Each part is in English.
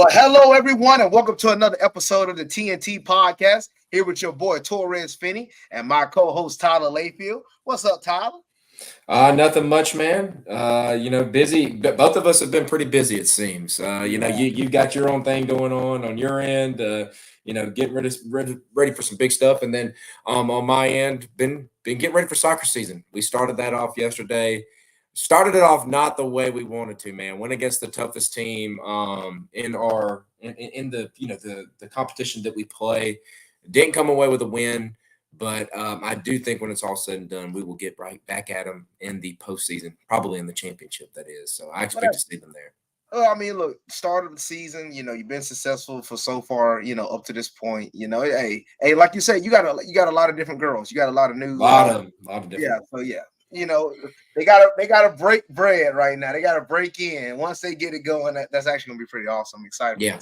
Well, hello everyone, and welcome to another episode of the T&T Podcast. Here with your boy Torres Finney and my co-host Tyler Layfield. What's up, Tyler? Nothing much, man. Busy. But both of us have been pretty busy, it seems. You've got your own thing going on your end. Getting ready for some big stuff, and then on my end, been getting ready for soccer season. We started that off yesterday. Started it off not the way we wanted to, man. Went against the toughest team in the competition that we play. Didn't come away with a win. But I do think when it's all said and done, we will get right back at them in the postseason, probably in the championship, that is. So I expect to see them there. Look, start of the season, you've been successful for so far, up to this point. Hey, like you said, you got a lot of different girls. You got a lot of new, lot of different. Yeah, so yeah, they gotta break bread right now. They gotta break in. Once they get it going, that's actually gonna be pretty awesome. I'm excited. Yeah.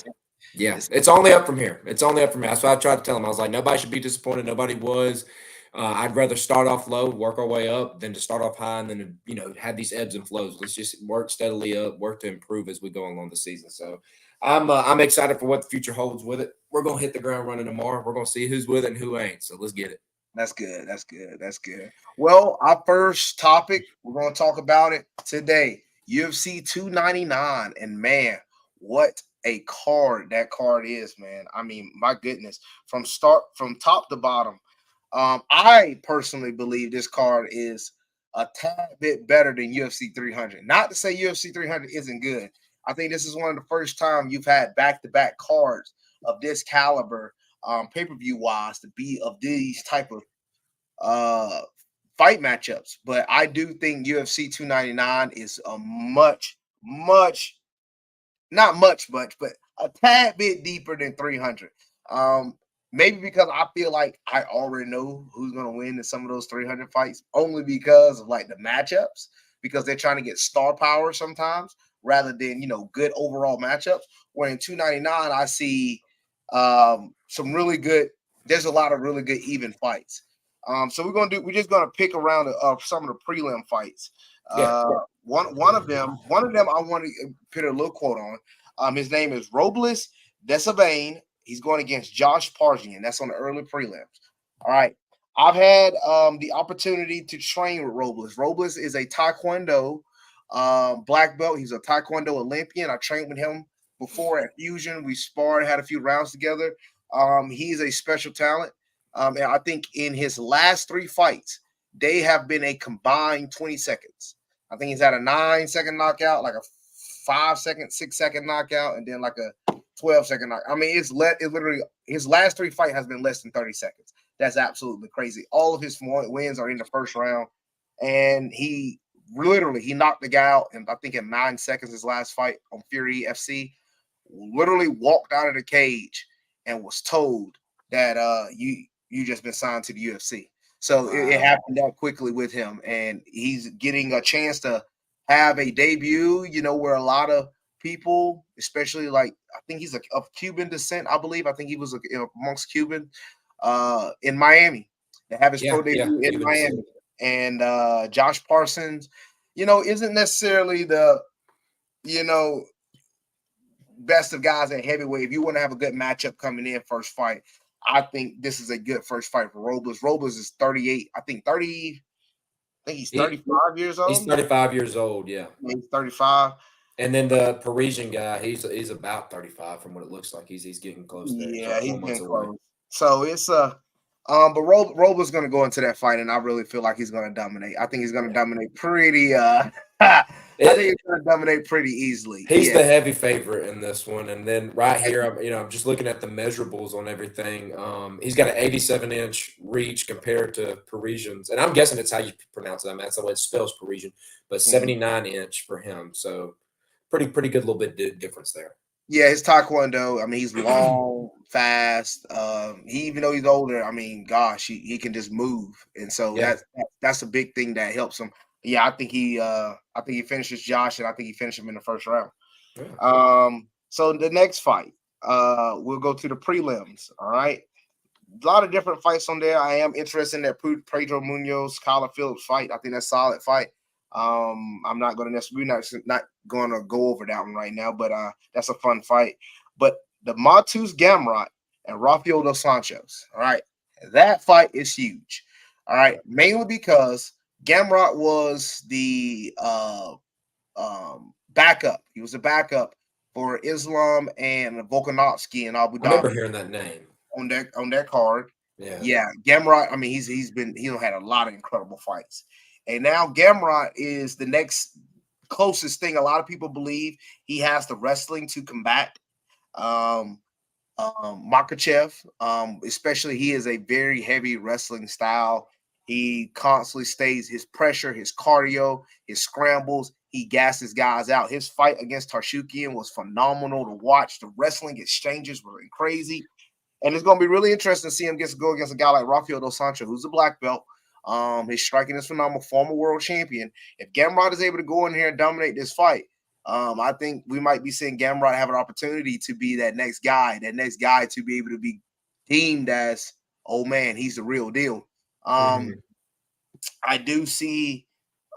Yeah, it's only up from here. It's only up from here. That's what I tried to tell him. I was like, nobody should be disappointed. Nobody was. I'd rather start off low, work our way up, than to start off high and then have these ebbs and flows. Let's just work steadily up, work to improve as we go along the season. So I'm excited for what the future holds with it. We're gonna hit the ground running tomorrow. We're gonna see who's with it and who ain't. So let's get it. That's good. That's good. That's good. Well, our first topic, we're gonna talk about it today. UFC 299, and man, what a card that card is, man. I mean, my goodness, from top to bottom. I personally believe this card is a tad bit better than UFC 300. Not to say UFC 300 isn't good. I think this is one of the first time you've had back-to-back cards of this caliber, pay-per-view wise, to be of these type of fight matchups. But I do think UFC 299 is a much not much, but a tad bit deeper than 300. Maybe because I feel like I already know who's going to win in some of those 300 fights, only because of like the matchups, because they're trying to get star power sometimes rather than, good overall matchups. Where in 299, I see some really good, there's a lot of really good even fights. So we're just going to pick around some of the prelim fights. One of them I want to put a little quote on. His name is Robles Desabane. He's going against Josh Parzian. That's on the early prelims. All right. I've had the opportunity to train with Robles. Robles is a Taekwondo black belt. He's a Taekwondo Olympian. I trained with him before at Fusion. We sparred, had a few rounds together. He's a special talent. And I think in his last 3 fights, they have been a combined 20 seconds. I think he's had a 9-second knockout, like a 5-second, 6-second knockout, and then like a 12-second knockout. I mean, it's literally his last 3 fights has been less than 30 seconds. That's absolutely crazy. All of his wins are in the first round, and he knocked the guy out, and I think in 9 seconds his last fight on Fury FC. Literally walked out of the cage and was told that you just been signed to the UFC. So it happened that quickly with him, and he's getting a chance to have a debut, where a lot of people, especially like, I think he's of Cuban descent, I believe. I think he was amongst Cuban in Miami. They have his pro debut in Miami. And Josh Parsons, isn't necessarily the, best of guys at heavyweight. If you want to have a good matchup coming in first fight, I think this is a good first fight for Robles. Robles is 38. I think he's 35 years old. He's 35 years old, yeah. He's 35. And then the Parisian guy, he's about 35 from what it looks like. He's getting close there. Yeah, he's getting close. So it's but Robles is going to go into that fight, and I really feel like he's going to dominate. I think he's going to dominate pretty. I think he's going to dominate pretty easily. He's the heavy favorite in this one, and then right here, I'm just looking at the measurables on everything. He's got an 87-inch reach compared to Parisians, and I'm guessing it's how you pronounce it. I mean, that's the way it spells Parisian, but 79-inch for him. So pretty good little bit difference there. Yeah, his Taekwondo, I mean, he's long, fast. Even though he's older, I mean, gosh, he can just move. And so that's a big thing that helps him. Yeah, I think he finishes Josh, and I think he finished him in the first round. Yeah. So the next fight, we'll go to the prelims. All right. A lot of different fights on there. I am interested in that Pedro Munoz, Kyler Phillips fight. I think that's a solid fight. I'm not going to necessarily not going to go over that one right now, but that's a fun fight. But the Matus Gamrot and Rafael dos Santos, all right, that fight is huge. All right, mainly because Gamrot was the backup. He was a backup for Islam and Volkanovski in Abu I remember Dhabi hearing that name. on that card. Yeah. Yeah, Gamrot. I mean, he had a lot of incredible fights, and now Gamrot is the next closest thing. A lot of people believe he has the wrestling to combat um, Makachev. Especially he is a very heavy wrestling style. He constantly stays his pressure, his cardio, his scrambles. He gasses guys out. His fight against Tarshukian was phenomenal to watch. The wrestling exchanges were crazy. And it's going to be really interesting to see him go against a guy like Rafael dos Santos, who's a black belt. His striking is phenomenal, former world champion. If Gamrot is able to go in here and dominate this fight, I think we might be seeing Gamrot have an opportunity to be that next guy to be able to be deemed as, oh man, he's the real deal. I do see,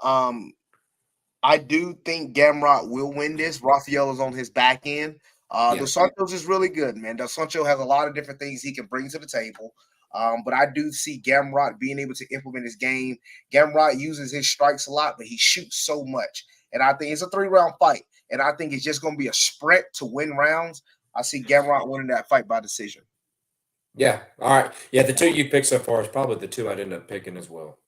I do think Gamrot will win this. Rafael is on his back end. Dos Santos is really good, man. Dos Santos has a lot of different things he can bring to the table. But I do see Gamrot being able to implement his game. Gamrot uses his strikes a lot, but he shoots so much. And I think it's a 3-round fight. And I think it's just going to be a sprint to win rounds. I see Gamrot winning that fight by decision. Yeah. All right. Yeah, the two you picked so far is probably the two I'd end up picking as well.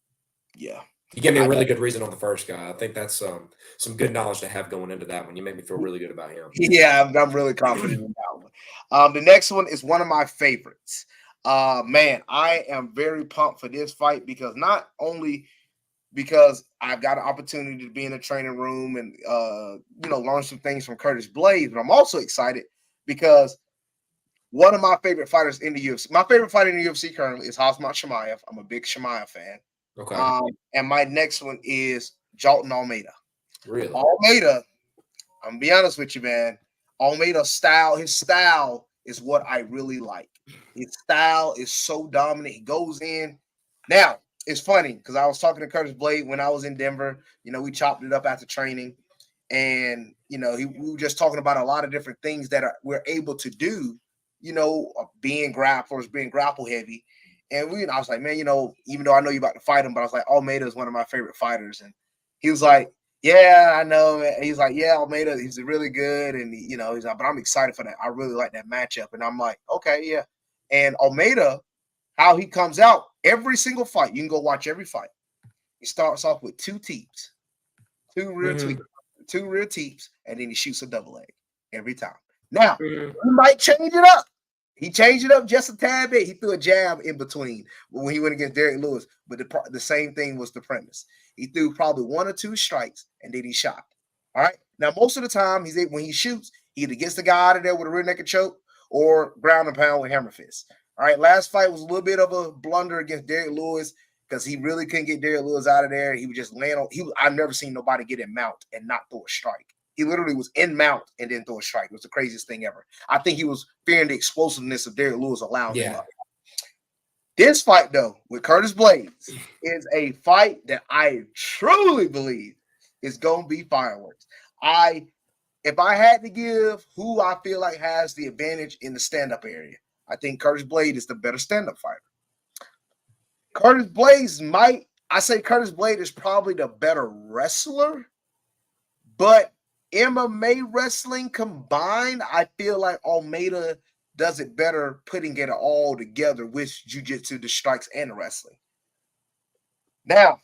Yeah. You gave me a really good reason on the first guy. I think that's some good knowledge to have going into that one. You made me feel really good about him. Yeah, I'm really confident in that one. The next one is one of my favorites. Man, I am very pumped for this fight because not only because I've got an opportunity to be in the training room and learn some things from Curtis Blades, but I'm also excited because one of my favorite fighters in the UFC, my favorite fighter in the UFC currently is Khamzat Chimaev. I'm a big Chimaev fan. Okay. And my next one is Jalton Almeida. Really? Almeida, I'm gonna be honest with you, man. Almeida's style, his style is what I really like. His style is so dominant. He goes in. Now, it's funny because I was talking to Curtis Blade when I was in Denver. We chopped it up after training. And, we were just talking about a lot of different things that we're able to do, being grapplers, being grapple heavy. And I was like, man, even though I know you're about to fight him, but I was like, Almeida is one of my favorite fighters. And he was like, yeah, I know. Man. He's like, yeah, Almeida, he's really good. And, he's like, but I'm excited for that. I really like that matchup. And I'm like, okay, yeah. And Almeida, how he comes out, every single fight, you can go watch every fight. He starts off with two teeps, two rear teeps, and then he shoots a double leg every time. Now, he might change it up. He changed it up just a tad bit. He threw a jab in between when he went against Derek Lewis. But the same thing was the premise. He threw probably 1 or 2 strikes, and then he shot. All right. Now, most of the time, when he shoots, he either gets the guy out of there with a rear naked choke or ground and pound with hammer fist. All right. Last fight was a little bit of a blunder against Derek Lewis because he really couldn't get Derek Lewis out of there. He would just land on. I've never seen nobody get in mount and not throw a strike. He literally was in mount and then throw a strike. It was the craziest thing ever. I think he was fearing the explosiveness of Derek Lewis allowing him up. This fight, though, with Curtis Blades is a fight that I truly believe is going to be fireworks. If I had to give who I feel like has the advantage in the stand-up area, I think Curtis Blades is the better stand-up fighter. Curtis Blades is probably the better wrestler, but MMA wrestling combined, I feel like Almeida does it better putting it all together with jiu-jitsu, the strikes, and the wrestling. Now,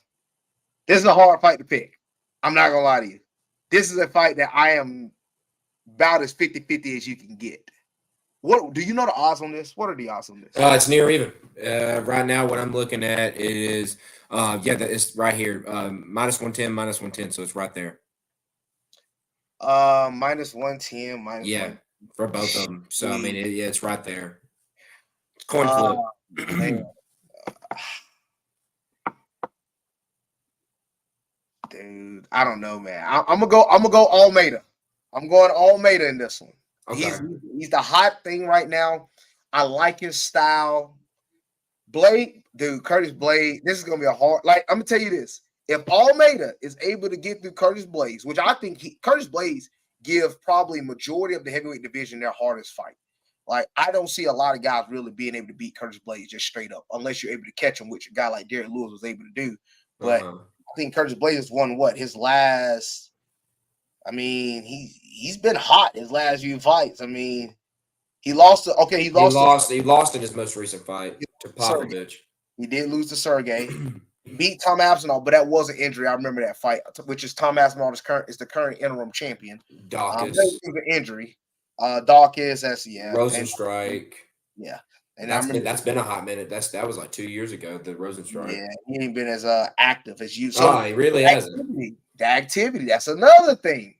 this is a hard fight to pick. I'm not going to lie to you. This is a fight that I am about as 50-50 as you can get. What do you know the odds on this? What are the odds on this? It's near even. Right now, what I'm looking at is, it's right here. -110, so it's right there. -110, -110. For both of them. So I mean, it's right there. Coin flip. Dude, I don't know, man. I'm gonna go Almeida. I'm going Almeida in this one. Okay. He's the hot thing right now. I like his style. Curtis Blade. This is gonna be a hard. Like I'm gonna tell you this: if Almeida is able to get through Curtis Blades, which I think Curtis Blades give probably majority of the heavyweight division their hardest fight. Like, I don't see a lot of guys really being able to beat Curtis Blades just straight up, unless you're able to catch him, which a guy like Derek Lewis was able to do. But I think Curtis Blades won his last. I mean, he's been hot his last few fights. I mean, he lost. He lost in his most recent fight to Popovich. He did lose to Sergey. Beat Tom Aspinall, but that was an injury. I remember that fight, which is Tom Aspinall is the current interim champion. Dawkins. It was an injury. Dawkins, Rosenstrike. Yeah. And that's been a hot minute. That was like 2 years ago, the Rosenstrike. Yeah, he ain't been as active as you. So he really hasn't. The activity, that's another thing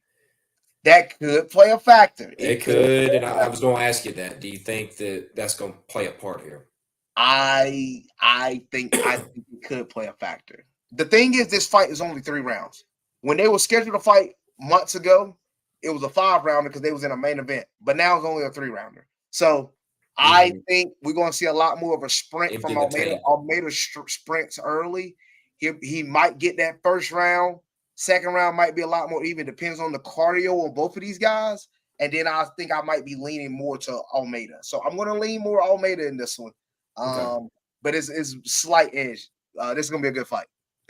that could play a factor. It could, and I was going to ask you that. Do you think that's going to play a part here? I think it could play a factor. The thing is, this fight is only 3 rounds. When they were scheduled to fight months ago, it was a 5-rounder because they was in a main event. But now it's only a 3-rounder. So I think we're going to see a lot more of a sprint from Almeida. Almeida sprints early. He might get that first round. Second round might be a lot more even. Depends on the cardio of both of these guys. And then I think I might be leaning more to Almeida. So I'm going to lean more Almeida in this one. But it's slight edge. This is gonna be a good fight.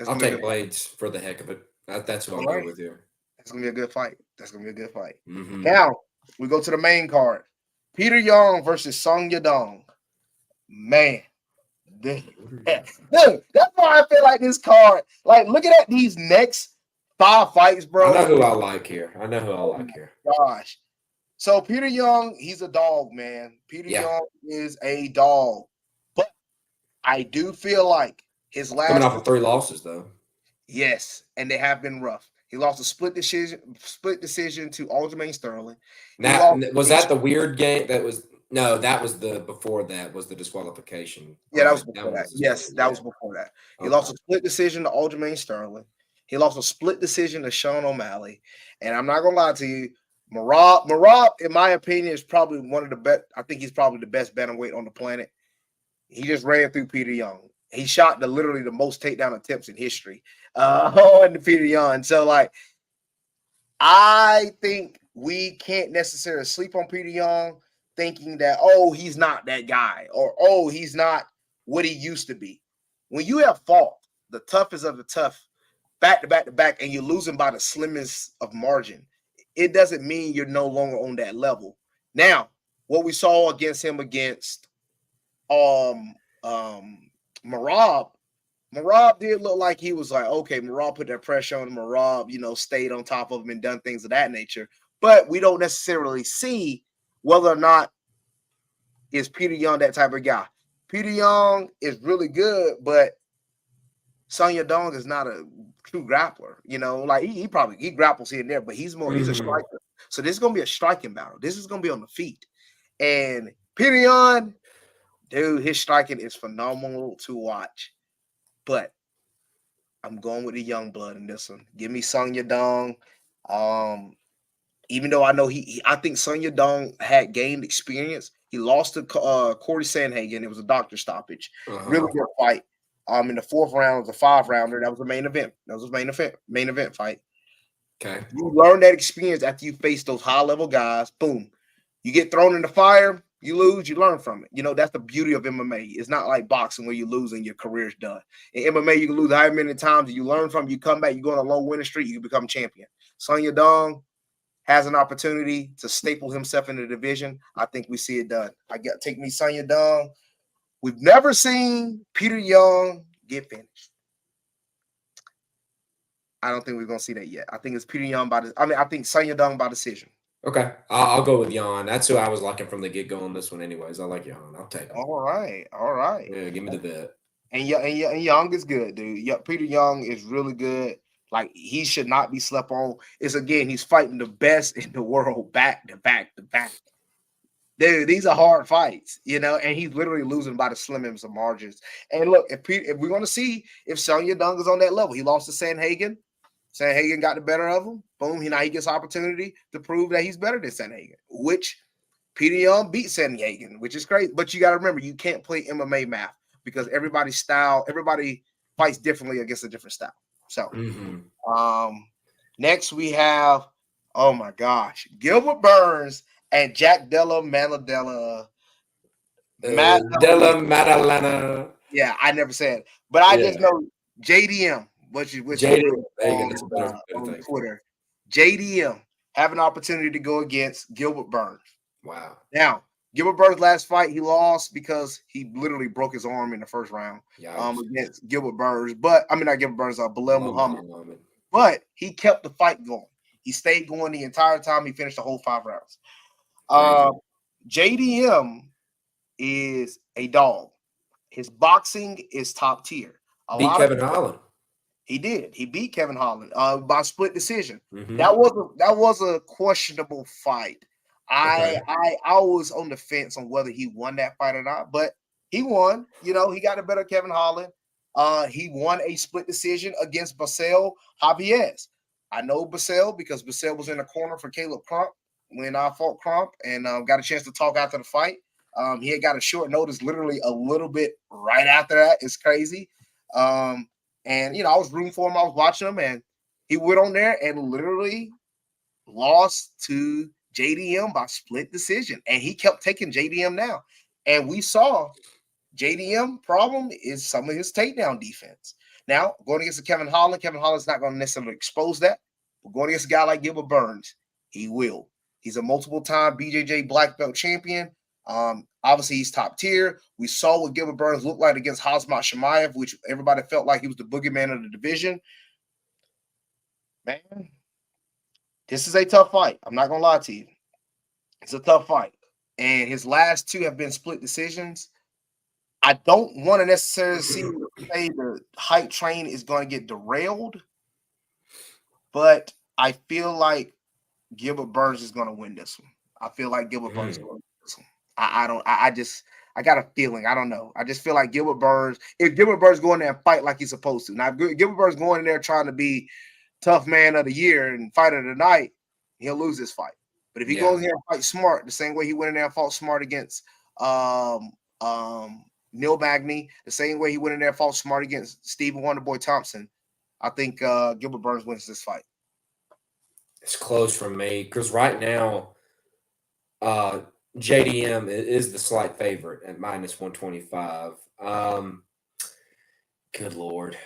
I'll take Blades for the heck of it. That's what I'll go with you. It's gonna be a good fight. Mm-hmm. Now we go to the main card. Peter Young versus Sung Yadong. Man, that's why I feel like this card. Like, looking at these next 5 fights, bro. I know who I like here. Gosh. So Peter Young, he's a dog, man. Peter Young is a dog. But I do feel like his last coming off of 3 losses, though. Yes, and they have been rough. He lost a split decision to Aljamain Sterling. Now, was that the weird game? That was the before that was the disqualification. Yeah, that was before that. Yes, that was before that. He lost a split decision to Aljamain Sterling. He lost a split decision to Sean O'Malley. And I'm not gonna lie to you, Marab, in my opinion, is probably one of the best. I think he's probably the best bantamweight on the planet. He just ran through Peter Young. He shot literally the most takedown attempts in history on Peter Young. So, like, I think we can't necessarily sleep on Peter Young thinking that, oh, he's not that guy, or, oh, he's not what he used to be. When you have fought the toughest of the tough back to back to back and you're losing by the slimmest of margin, it doesn't mean you're no longer on that level. Now, what we saw against him against Marab did look like he was like, okay, Marab put that pressure on him. Marab, stayed on top of him and done things of that nature. But we don't necessarily see whether or not is Peter Young that type of guy. Peter Young is really good, but Sung Yadong is not a true grappler. Like he grapples here and there, but he's a striker. So this is gonna be a striking battle. This is gonna be on the feet. And Peter Young, dude, his striking is phenomenal to watch. But I'm going with the young blood in this one. Give me Sung Yadong. Even though I know I think Sung Yadong had gained experience. He lost to Corey Sandhagen. It was a doctor stoppage. Really good fight. In the 4th round, it was a 5-rounder. That was the main event. Main event fight. Okay. You learn that experience after you face those high-level guys. Boom. You get thrown in the fire, you lose, you learn from it. That's the beauty of MMA. It's not like boxing where you lose and your career's done. In MMA, you can lose however many times, you learn from it, you come back, you go on a low winning streak, you become champion. Sung Yadong has an opportunity to staple himself in the division. I think we see it done. Take me Sung Yadong. We've never seen Peter Young get finished. I don't think we're going to see that yet. I think it's Peter Young I think Sung Yadong by decision. Okay. I'll go with Yan. That's who I was liking from the get-go on this one anyways. I like Yan. I'll take him. All right. Yeah, give me the bet. And Young is good, dude. Yeah, Peter Young is really good. Like, he should not be slept on. He's fighting the best in the world back to back to back. Dude, these are hard fights, and he's literally losing by the slimmest of margins. And look, if we want to see if Sung Yadong is on that level, he lost to Sandhagen. Sandhagen got the better of him. Boom, he gets opportunity to prove that he's better than Sandhagen, which Peter Young beat Sandhagen, which is crazy. But you got to remember, you can't play MMA math because everybody fights differently against a different style. So, next we have Oh my gosh. Gilbert Burns and Jack Della Manadella. Della Maddalena. Yeah, I never said it. But I just Yeah. know JDM, which is JD. real There you go. That's a better on thing for it. Twitter. JDM have an opportunity to go against Gilbert Burns. Wow. Now, Gilbert Burns' last fight, he lost because he literally broke his arm in the first round against Gilbert Burns. But I mean, not Gilbert Burns, Bilal Muhammad. But he kept the fight going. He stayed going the entire time. He finished the whole 5 rounds. JDM is a dog. His boxing is top tier. Beat Kevin Holland. He did. He beat Kevin Holland by split decision. Mm-hmm. That was a questionable fight. I was on the fence on whether he won that fight or not, but he won. You know, he got a better Kevin Holland. He won a split decision against Basel Javiez. I know Basel because Basel was in the corner for Caleb Crump when I fought Crump and got a chance to talk after the fight. He had got a short notice, literally a little bit right after that. It's crazy. And, you know, I was rooting for him. I was watching him, and he went on there and literally lost to JDM by split decision. And he kept taking JDM down. And we saw JDM problem is some of his takedown defense. Now, going against Kevin Holland's not going to necessarily expose that. But going against a guy like Gilbert Burns, he will. He's a multiple-time BJJ black belt champion. Obviously, he's top tier. We saw what Gilbert Burns looked like against Khamzat Chimaev, which everybody felt like he was the boogeyman of the division. Man, this is a tough fight. I'm not going to lie to you. It's a tough fight. And his last 2 have been split decisions. I don't want to necessarily say the hype train is going to get derailed, but I feel like Gilbert Burns is going to win this one. I feel like Gilbert Burns is going to win this one. I got a feeling. I don't know. I just feel like Gilbert Burns, if Gilbert Burns go in there and fight like he's supposed to. Now, if Gilbert Burns going in there trying to be tough man of the year and fight of the night, he'll lose this fight. But if he goes in here and fight smart, the same way he went in there and fought smart against Neil Magny, the same way he went in there and fought smart against Stephen Wonderboy Thompson, I think Gilbert Burns wins this fight. It's close for me because right now, JDM is the slight favorite at minus 125. Good Lord.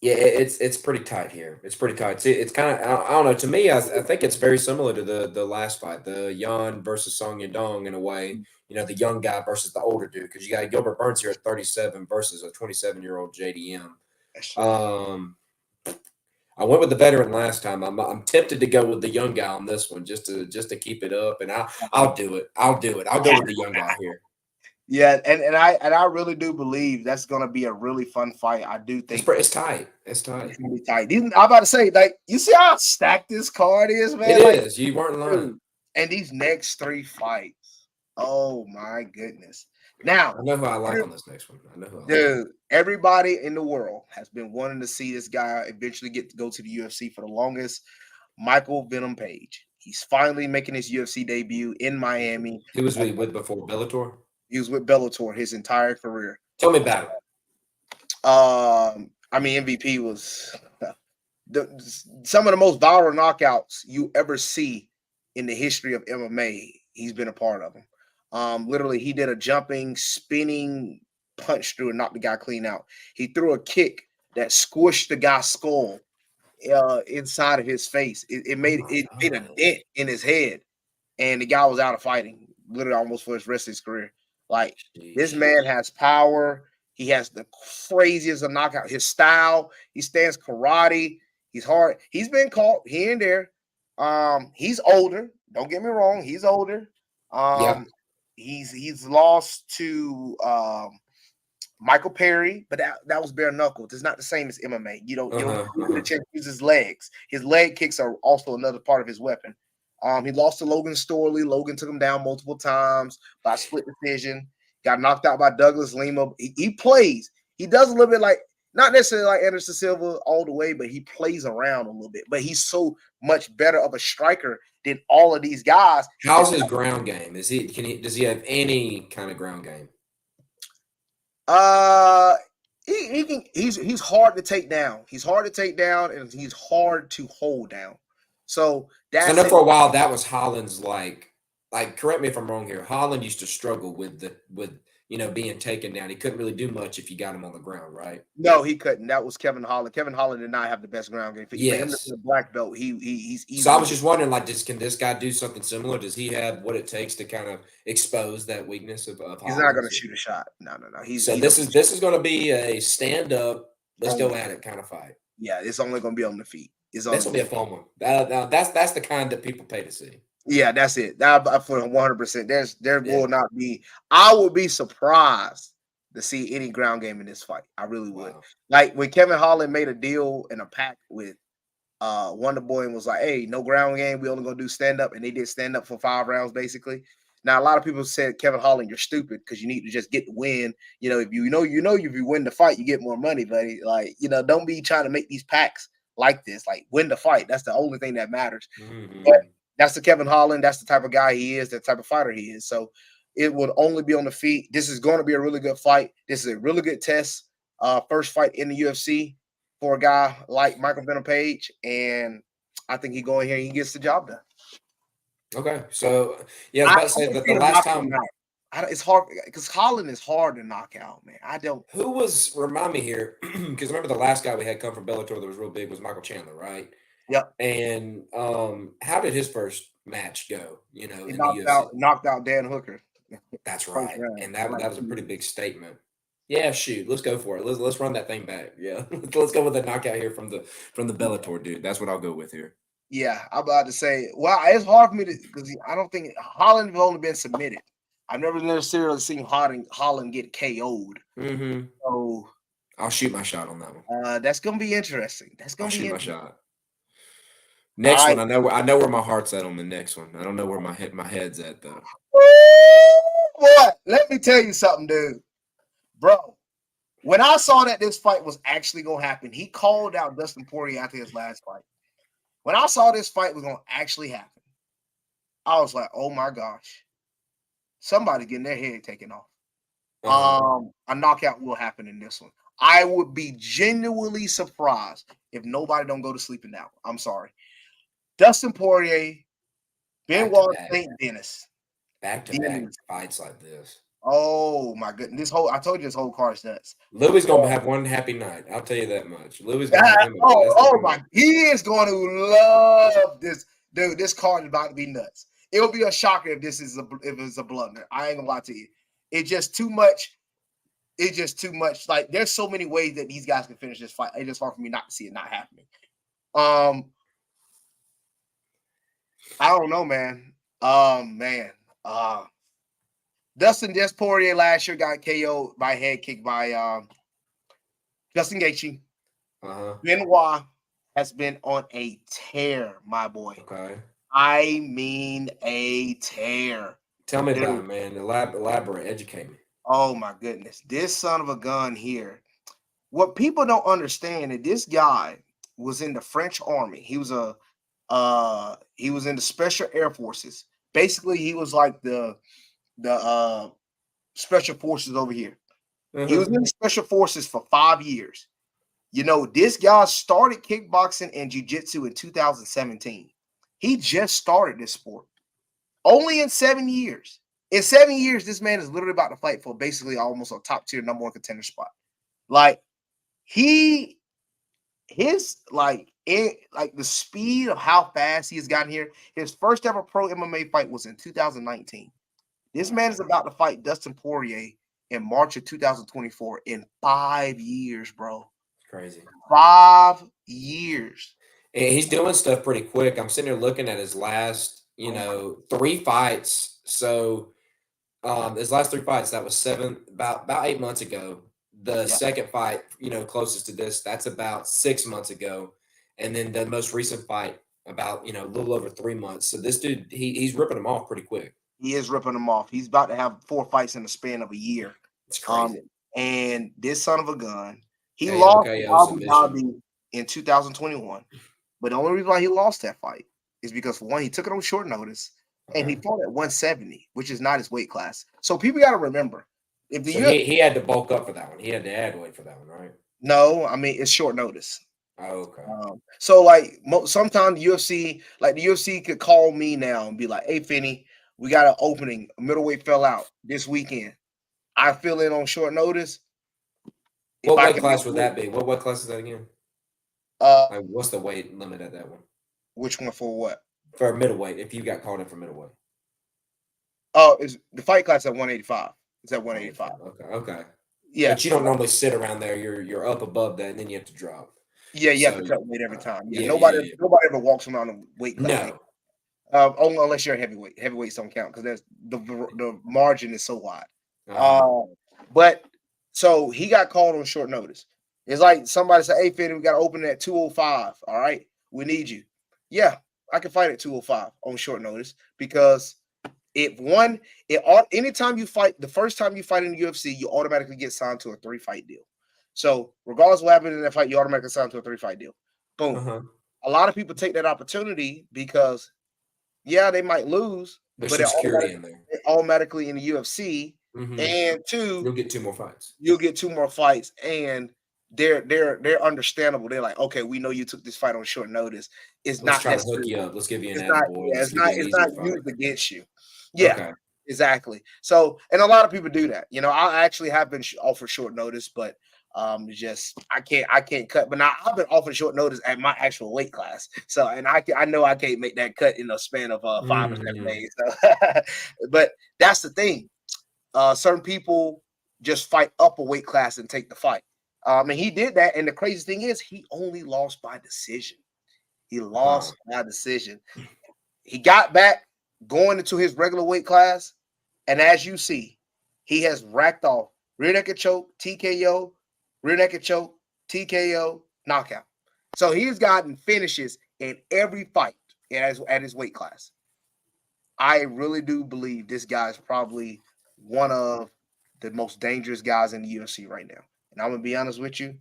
Yeah, it's pretty tight here. It's pretty tight. It's kind of, I don't know. To me, I think it's very similar to the last fight, the Yan versus Song Yadong in a way. You know, the young guy versus the older dude, because you got Gilbert Burns here at 37 versus a 27-year-old JDM. I went with the veteran last time. I'm tempted to go with the young guy on this one just to keep it up, and I'll do it. I'll go with the young guy here. Yeah, and I really do believe that's going to be a really fun fight. I do think it's tight. It's tight. It's really tight. I'm about to say, like, you see how stacked this card is, man. It is. You weren't lying. And these next 3 fights, oh my goodness! Now I know who I like on this next one. I know who. Dude, everybody in the world has been wanting to see this guy eventually get to go to the UFC for the longest. Michael Venom Page. He's finally making his UFC debut in Miami. He was with before Bellator. He was with Bellator his entire career. Tell me about it. I mean, MVP was some of the most viral knockouts you ever see in the history of MMA. He's been a part of them. Literally, he did a jumping, spinning punch through and knocked the guy clean out. He threw a kick that squished the guy's skull inside of his face. It made a dent in his head, and the guy was out of fighting, literally almost for the rest of his career. Like, this man has power. He has the craziest of knockout. His style, he stands karate. He's hard. He's been caught here and there. He's older. Don't get me wrong. He's older. He's lost to Michael Perry, but that was bare knuckles. It's not the same as MMA. You don't get a chance to use his legs. His leg kicks are also another part of his weapon. He lost to Logan Storley. Logan took him down multiple times by split decision. Got knocked out by Douglas Lima. He plays. He does a little bit like, not necessarily like Anderson Silva all the way, but he plays around a little bit. But he's so much better of a striker than all of these guys. How's his ground game? Does he have any kind of ground game? He's hard to take down. He's hard to take down, and he's hard to hold down. So So I that's know it. for a while that was Holland's like correct me if I'm wrong here. Holland used to struggle with being taken down. He couldn't really do much if you got him on the ground, right? No, he couldn't. That was Kevin Holland. Kevin Holland did not have the best ground game. For him to be Yes. a black belt, he's So I easily was just wondering, like, can this guy do something similar? Does he have what it takes to kind of expose that weakness of he's not going Holland's? to shoot a shot. No, no, no. So He this don't is this is going to be a stand up, let's go only. at it kind of fight. Yeah, it's only going to be on the feet. It's This only will be going a to fun one. Now that's the kind that people pay to see. Yeah, that's it. That for 100%. There Yeah. will not be. I would be surprised to see any ground game in this fight. I really would. Wow. Like when Kevin Holland made a deal and a pact with Wonder Boy and was like, "Hey, no ground game. We only gonna do stand up," and they did stand up for 5 rounds basically. Now a lot of people said, Kevin Holland, you're stupid because you need to just get the win. If if you win the fight, you get more money, buddy. Like don't be trying to make these packs like this. Like win the fight. That's the only thing that matters. But Hmm. that's the Kevin Holland. That's the type of guy he is, the type of fighter he is. So it would only be on the feet. This is going to be a really good fight. This is a really good test. First fight in the UFC for a guy like Michael Venom Page. And I think he go in here and he gets the job done. Okay. So yeah, I was I about to say don't that see the him last knocking him time. out. It's hard because Holland is hard to knock out, man. I don't. Who was remind me here? Because remember the last guy we had come from Bellator that was real big was Michael Chandler, right? Yep. And how did his first match go? He In the UFC. knocked out Dan Hooker. That's First right, round. and For that like that was a 2 pretty minutes. big statement. Yeah, shoot, let's go for it. Let's run that thing back. Yeah, let's go with a knockout here from the Bellator dude. That's what I'll go with here. Yeah, I'm about to say, well, it's hard for me to because I don't think Holland has only been submitted. I've never necessarily seen Holland get KO'd. Hmm. So I'll shoot my shot on that one. that's gonna be interesting. That's I'll gonna be shoot my interesting. shot. All Next one, right. I know where my heart's at on the next one. I don't know where my head's at though. Boy, let me tell you something, dude. Bro, when I saw that this fight was actually gonna happen, he called out Dustin Poirier after his last fight. When I saw this fight was gonna actually happen, I was like, oh my gosh, somebody getting their head taken off. Uh-huh. A knockout will happen in this one. I would be genuinely surprised if nobody don't go to sleep in that one. I'm sorry. Dustin Poirier, Back to Benoit back, Saint Dennis. back to back fights like this. Oh my goodness. I told you this whole card's nuts. Louis gonna So, have one happy night. I'll tell you that much. Louis gonna have him a blasted oh good my, night. he is going to love this. Dude, this card is about to be nuts. It'll be a shocker if it's a blunder. I ain't gonna lie to you. It's just too much. It's just too much. Like there's so many ways that these guys can finish this fight. It's just hard for me not to see it not happening. I don't know, man. Man. Dustin Poirier last year got KO'd by head kick by Justin Gaethje. Uh-huh. Benoit has been on a tear, my boy. Okay. I mean a tear. Tell me Dude. about it, man. Elaborate, educate me. Oh my goodness. This son of a gun here. What people don't understand is this guy was in the French army. He was in the special air forces. Basically, he was like the special forces over here. He was in the special forces for 5 years. This guy started kickboxing and jiu-jitsu in 2017. He just started this sport. Only in 7 years. In 7 years, this man is literally about to fight for basically almost a top tier number one contender spot. Like the speed of how fast he has gotten here. His first ever pro MMA fight was in 2019. This man is about to fight Dustin Poirier in March of 2024 in 5 years, bro. It's crazy. 5 years. And he's doing stuff pretty quick. I'm sitting here looking at his last, 3 fights. So his last 3 fights, that was about 8 months ago. The second fight, closest to this, that's about 6 months ago. And then the most recent fight about, a little over 3 months. So this dude, he's ripping them off pretty quick. He is ripping them off. He's about to have 4 fights in the span of a year. It's crazy. And this son of a gun, he KO, lost KO to Abu submission. Dhabi in 2021. But the only reason why he lost that fight is because, for one, he took it on short notice, and he fought at 170, which is not his weight class. So people got to remember, he had to bulk up for that one. He had to add weight for that one, right? No, I mean, it's short notice. Oh, okay. So like sometimes the UFC could call me now and be like, "Hey, Finney, we got an opening. A middleweight fell out this weekend. I fill in on short notice. If What I weight can make class would that be? What class is that again? uh, Like, what's the weight limit at that one which one for what? for middleweight? If you got called in for middleweight, Oh, is the fight class at 185? It's at 185. 185. Okay, okay. Yeah, But you don't normally sit around there. You're up above that, and then you have to drop. yeah. You have So, to cut weight every time. Yeah, yeah, yeah, nobody yeah. nobody ever walks around a weight class. No. Only unless you're a heavyweight. Heavyweights don't count because there's the margin is so wide. Uh-huh. But so he got called on short notice. It's like somebody said, "Hey, Finn, we got to open at 205. All right, we need you." Yeah, I can fight at 205 on short notice because anytime you fight, the first time you fight in the UFC, you automatically get signed to a 3-fight deal. So regardless of what happened in that fight, you automatically signed to a 3-fight deal. Boom. Uh-huh. A lot of people take that opportunity because yeah, they might lose, There's but some security in there. they're automatically in the UFC. Mm-hmm. And You'll two, get 2 more fights. you'll get 2 more fights, and they're understandable. They're like, okay, we know you took this fight on short notice. It's Let's not try to hook necessarily. you up. Let's give you an It's not. attaboy. Yeah, Let's give you an it's not easier fight. used against you. Yeah, Okay. exactly. So, and a lot of people do that. I actually have been offered short notice, but just I can't cut. But now I've been offered short notice at my actual weight class. So, and I know I can't make that cut in a span of 5 or 7 days. So, but that's the thing. Certain people just fight up a weight class and take the fight. And he did that. And the crazy thing is, he only lost by decision. He Wow. lost by decision. He got back going into his regular weight class, and as you see, he has racked off rear naked choke, TKO, rear naked choke, TKO, knockout. So he's gotten finishes in every fight at his weight class. I really do believe this guy is probably one of the most dangerous guys in the UFC right now. And I'm gonna be honest with you,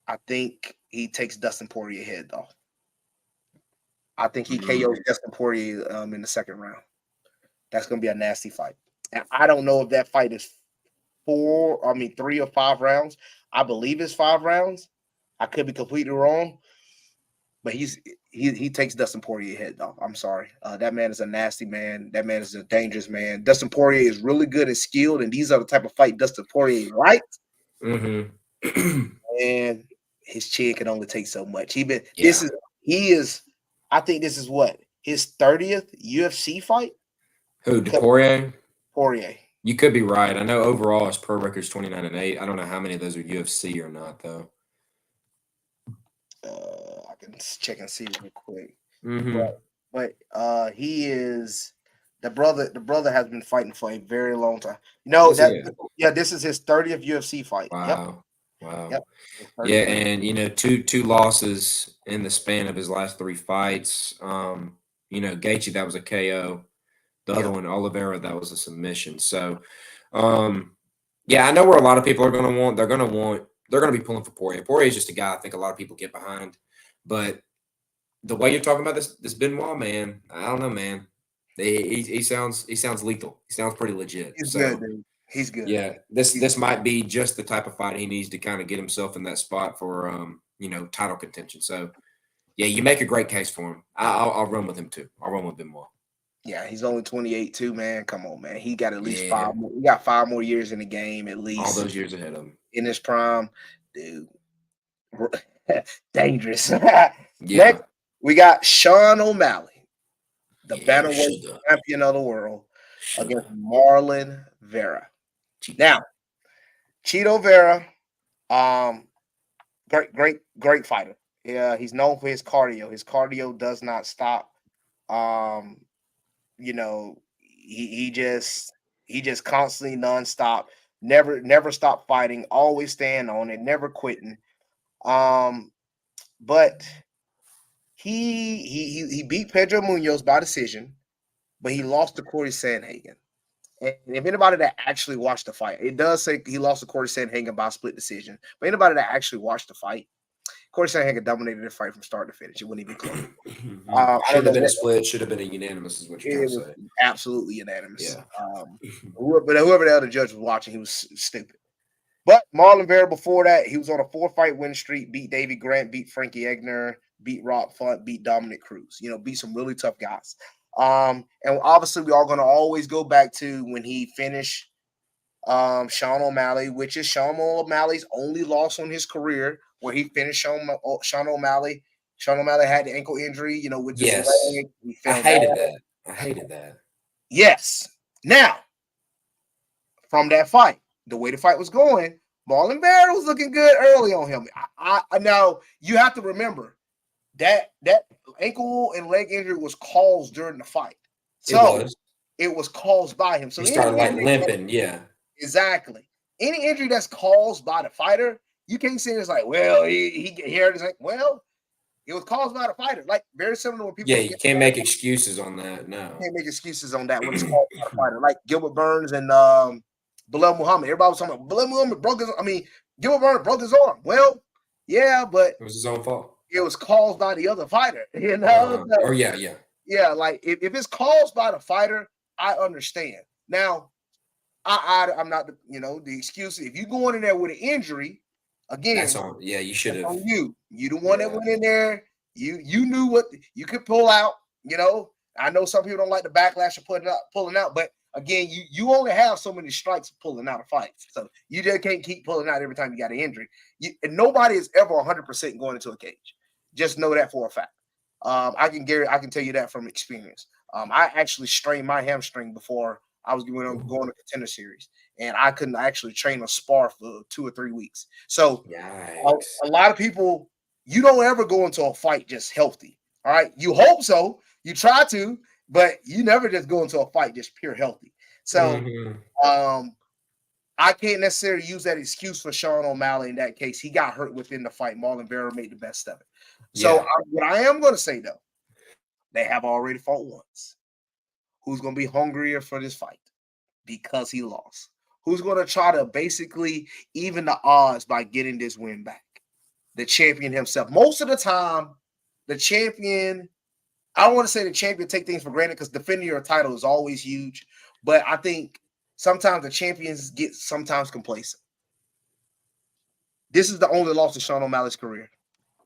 I think he takes Dustin Poirier head off. I think he KOs Dustin Poirier in the second round. That's going to be a nasty fight. And I don't know if that fight is 3 or 5 rounds. I believe it's 5 rounds. I could be completely wrong, but he takes Dustin Poirier head off. I'm sorry. That man is a nasty man. That man is a dangerous man. Dustin Poirier is really good and skilled, and these are the type of fight Dustin Poirier likes. Mm-hmm. And his chin can only take so much. Yeah. I think this is what his 30th UFC fight. Who, Poirier? Poirier. You could be right. I know overall his pro record's 29-8. I don't know how many of those are UFC or not, though. I can check and see real quick. Mm-hmm. But he is the brother. The brother has been fighting for a very long time. This is his 30th UFC fight. Wow. Wow. Yep. Yeah, and two losses in the span of his last 3 fights. Gaethje, that was a KO. The other one, Oliveira, that was a submission. So, I know where a lot of people are going to want. They're going to be pulling for Poirier. Poirier is just a guy I think a lot of people get behind. But the way you're talking about this Benoit man, I don't know, man. He sounds lethal. He sounds pretty legit. He's good, dude. He's good. Yeah, this might be just the type of fight he needs to kind of get himself in that spot for title contention. So, yeah, you make a great case for him. I'll run with him too. I'll run with Benoit. Yeah, he's only 28 too, man. Come on, man. He got at least 5 more. He got 5 more years in the game at least. All those years ahead of him. In his prime, dude. Dangerous. Next, we got Sean O'Malley, the bantamweight champion of the world, against Marlon Vera. Now, Chito Vera, great fighter. Yeah, he's known for his cardio. His cardio does not stop. He just constantly nonstop, never stop fighting, always staying on it, never quitting. But he beat Pedro Munoz by decision, but he lost to Corey Sandhagen. And if anybody that actually watched the fight, it does say he lost to Corey Sandhagen by split decision. But anybody that actually watched the fight, Corey Sandhagen dominated the fight from start to finish. It wouldn't even be close. Should have been a split. Should have been a unanimous, is what you're trying to say. Absolutely unanimous. Yeah. But whoever the other judge was watching, he was stupid. But Marlon Vera before that, he was on a 4-fight win streak, beat Davey Grant, beat Frankie Egner, beat Rob Font, beat Dominic Cruz. Beat some really tough guys. And obviously we are gonna always go back to when he finished Sean O'Malley, which is Sean O'Malley's only loss on his career, where he finished Sean O'Malley. Sean O'Malley had the ankle injury, with his Yes. leg. He I fell hated down. that. I hated that. Yes. Now, from that fight, the way the fight was going, Marlon Vera was looking good early on him. I now you have to remember that ankle and leg injury was caused during the fight, It so was. it was caused by him. So He any started like injury, limping. Yeah. exactly, any injury that's caused by the fighter, you can't say it's like, well, he hurt his ankle. Well, it was caused by the fighter. Like very similar to when people Yeah. don't You get can't make excuses on that. No. can't make excuses on that when it's caused by the fighter. Like Gilbert Burns and Bilal Muhammad. Everybody was talking about Bilal Muhammad broke his. I mean, Gilbert Burns broke his arm. Well, yeah, but It was his own fault. it was caused by the other fighter. So, Oh yeah, yeah. yeah. Like if it's caused by the fighter, I understand. Now, I'm not the excuse. If you going in there with an injury, again, That's on. Yeah, you should have. on you. You the one that Yeah. went in there. You knew what you could pull out. I know some people don't like the backlash of pulling out, but again, you only have so many strikes of pulling out a fight, so you just can't keep pulling out every time you got an injury. And nobody is ever 100% going into a cage. Just know that for a fact. I can tell you that from experience. I actually strained my hamstring before I was going to Contender Series, and I couldn't actually train or spar for 2 or 3 weeks. So Yikes. a lot of people, you don't ever go into a fight just healthy. All right. You hope so. You try to, but you never just go into a fight just pure healthy. So Mhm. I can't necessarily use that excuse for Sean O'Malley in that case. He got hurt within the fight. Marlon Vera made the best of it. So Yeah. what I am going to say, though, they have already fought once. Who's going to be hungrier for this fight because he lost? Who's going to try to basically even the odds by getting this win back? The champion himself. Most of the time, the champion, I don't want to say the champion take things for granted because defending your title is always huge. But I think sometimes the champions get sometimes complacent. This is the only loss of Sean O'Malley's career.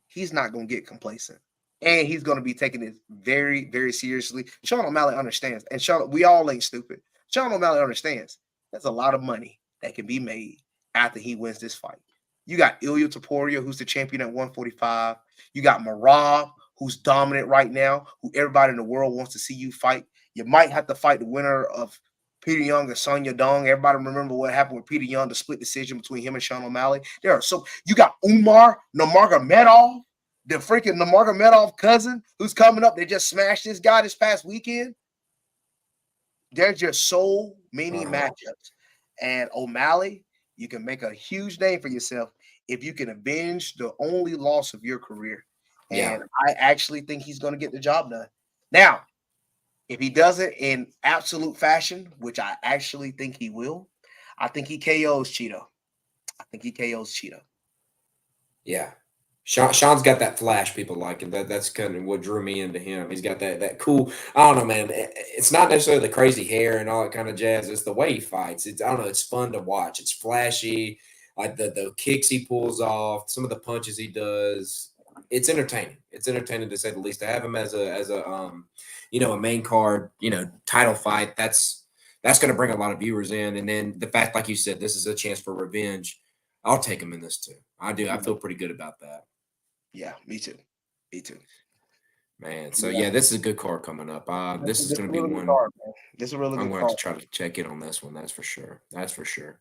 He's not going to get complacent. And he's going to be taking it very, very seriously. Sean O'Malley understands. And we all ain't stupid. Sean O'Malley understands there's a lot of money that can be made after he wins this fight. You got Ilya Taporia, who's the champion at 145. You got Marab, who's dominant right now, who everybody in the world wants to see you fight. You might have to fight the winner of Peter Young and Sonya Dong. Everybody remember what happened with Peter Young, the split decision between him and Sean O'Malley. You got Umar Nurmagomedov, the freaking Nurmagomedov cousin who's coming up. They just smashed this guy this past weekend. There's just so many matchups. And O'Malley, you can make a huge name for yourself if you can avenge the only loss of your career. And I actually think he's going to get the job done. Now, if he does it in absolute fashion, which I actually think he will, I think he KOs Cheeto. Yeah. Sean's got that flash people like, and that's kind of what drew me into him. He's got that cool. I don't know, man. It's not necessarily the crazy hair and all that kind of jazz. It's the way he fights. I don't know. It's fun to watch. It's flashy, like the kicks he pulls off, some of the punches he does. It's entertaining. It's entertaining to say the least. To have him as a main card, title fight. That's going to bring a lot of viewers in. And then the fact, like you said, this is a chance for revenge. I'll take him in this too. I do. I feel pretty good about that. Yeah, me too. Man, so yeah, this is a good card coming up. This is going to be really one. Card, man. This is a really I'm good going card. to try to check in on this one. That's for sure.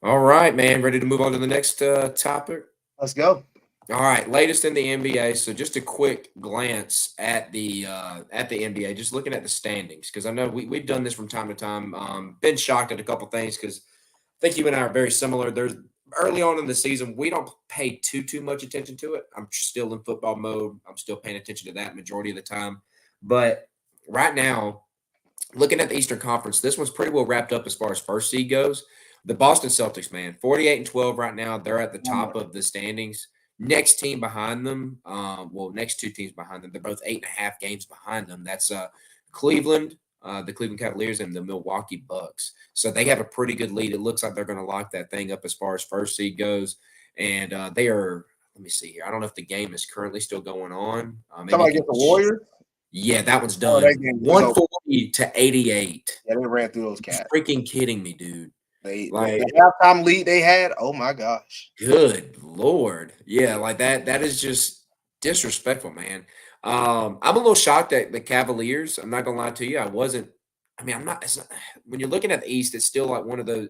All right, man. Ready to move on to the next topic? Let's go. All right, latest in the NBA. So just a quick glance at the NBA, just looking at the standings, because I know we've done this from time to time. Been shocked at a couple things because I think you and I are very similar. There's early on in the season, we don't pay too much attention to it. I'm still in football mode. I'm still paying attention to that majority of the time. But right now, looking at the Eastern Conference, this one's pretty well wrapped up as far as first seed goes. The Boston Celtics, man, 48-12 right now. They're at the top of the standings. Next team behind them, next two teams behind them, they're both 8.5 games behind them. That's Cleveland, the Cleveland Cavaliers and the Milwaukee Bucks. So they have a pretty good lead. It looks like they're going to lock that thing up as far as first seed goes. And they are, let me see here. I don't know if the game is currently still going on. Maybe you Somebody can, get the Warriors. yeah, that one's Oh, that done. game was over. 140-88. Yeah, they ran through those You cats. freaking kidding me, dude. The Like, halftime lead they had. Oh my gosh. good Lord. Yeah, like that is just disrespectful, man. I'm a little shocked at the Cavaliers. I'm not gonna lie to you. I wasn't. I mean, I'm not. It's not when you're looking at the East, it's still like one of those.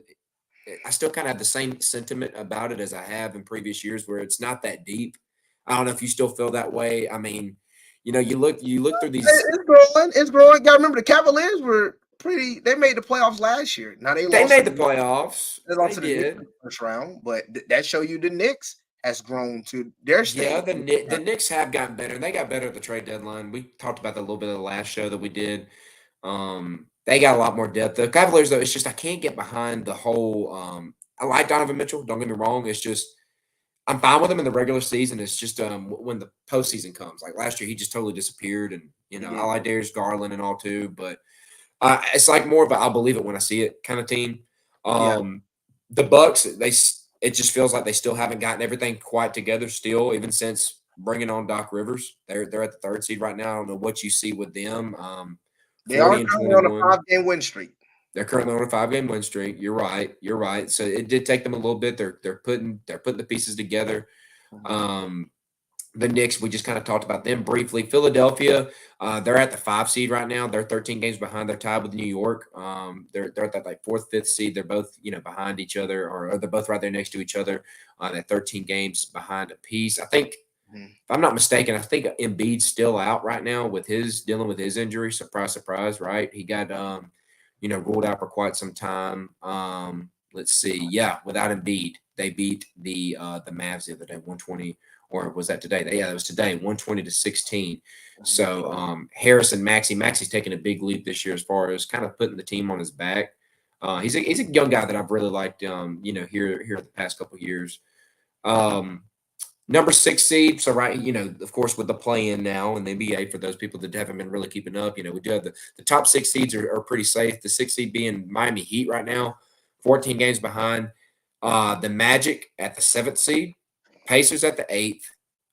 I still kind of have the same sentiment about it as I have in previous years, where it's not that deep. I don't know if you still feel that way. I mean, you look through these. It's growing. It's growing. Got to remember the Cavaliers were pretty. They made the playoffs last year. Now they They lost. made the playoffs. They They lost to the Knicks in did. the first round, but that show you the Knicks has grown to their Yeah, stage. the Knicks have gotten better. They got better at the trade deadline. We talked about that a little bit of the last show that we did. They got a lot more depth. The Cavaliers, though, it's just I can't get behind the whole. I like Donovan Mitchell. Don't get me wrong. It's just I'm fine with him in the regular season. It's just when the postseason comes, like last year, he just totally disappeared. And He I did. like Darius Garland and all too, but it's like more of a I'll believe it when I see it kind of team. Yeah, The Bucks, it just feels like they still haven't gotten everything quite together. Still, even since bringing on Doc Rivers, they're at the third seed right now. I don't know what you see with them. they are 40 and currently on a 21. 5-game win streak. They're currently on a 5-game win streak. You're right. You're right. So it did take them a little bit. They're putting the pieces together. Mhm. Um, the Knicks, we just kind of talked about them briefly. Philadelphia, they're at the 5 seed right now. They're 13 games behind. They're tied with New York. They're at that like fourth, fifth seed. They're both behind each other, or they're both right there next to each other. They're 13 games behind a piece. I think, Mhm. if I'm not mistaken, I think Embiid's still out right now with dealing with his injury. Surprise, surprise, right? He got ruled out for quite some time. Let's see. Yeah, without Embiid, they beat the Mavs the other day, 120, or was that today? Yeah, it was today, 120-16. So Harris and Maxi's taking a big leap this year as far as kind of putting the team on his back. He's a young guy that I've really liked. Here the past couple of years. Number 6 seed. So right, of course, with the play-in now in the NBA, for those people that haven't been really keeping up, we do have the top 6 seeds are pretty safe. The 6 seed being Miami Heat right now, 14 games behind. The Magic at the 7th seed, Pacers at the 8th,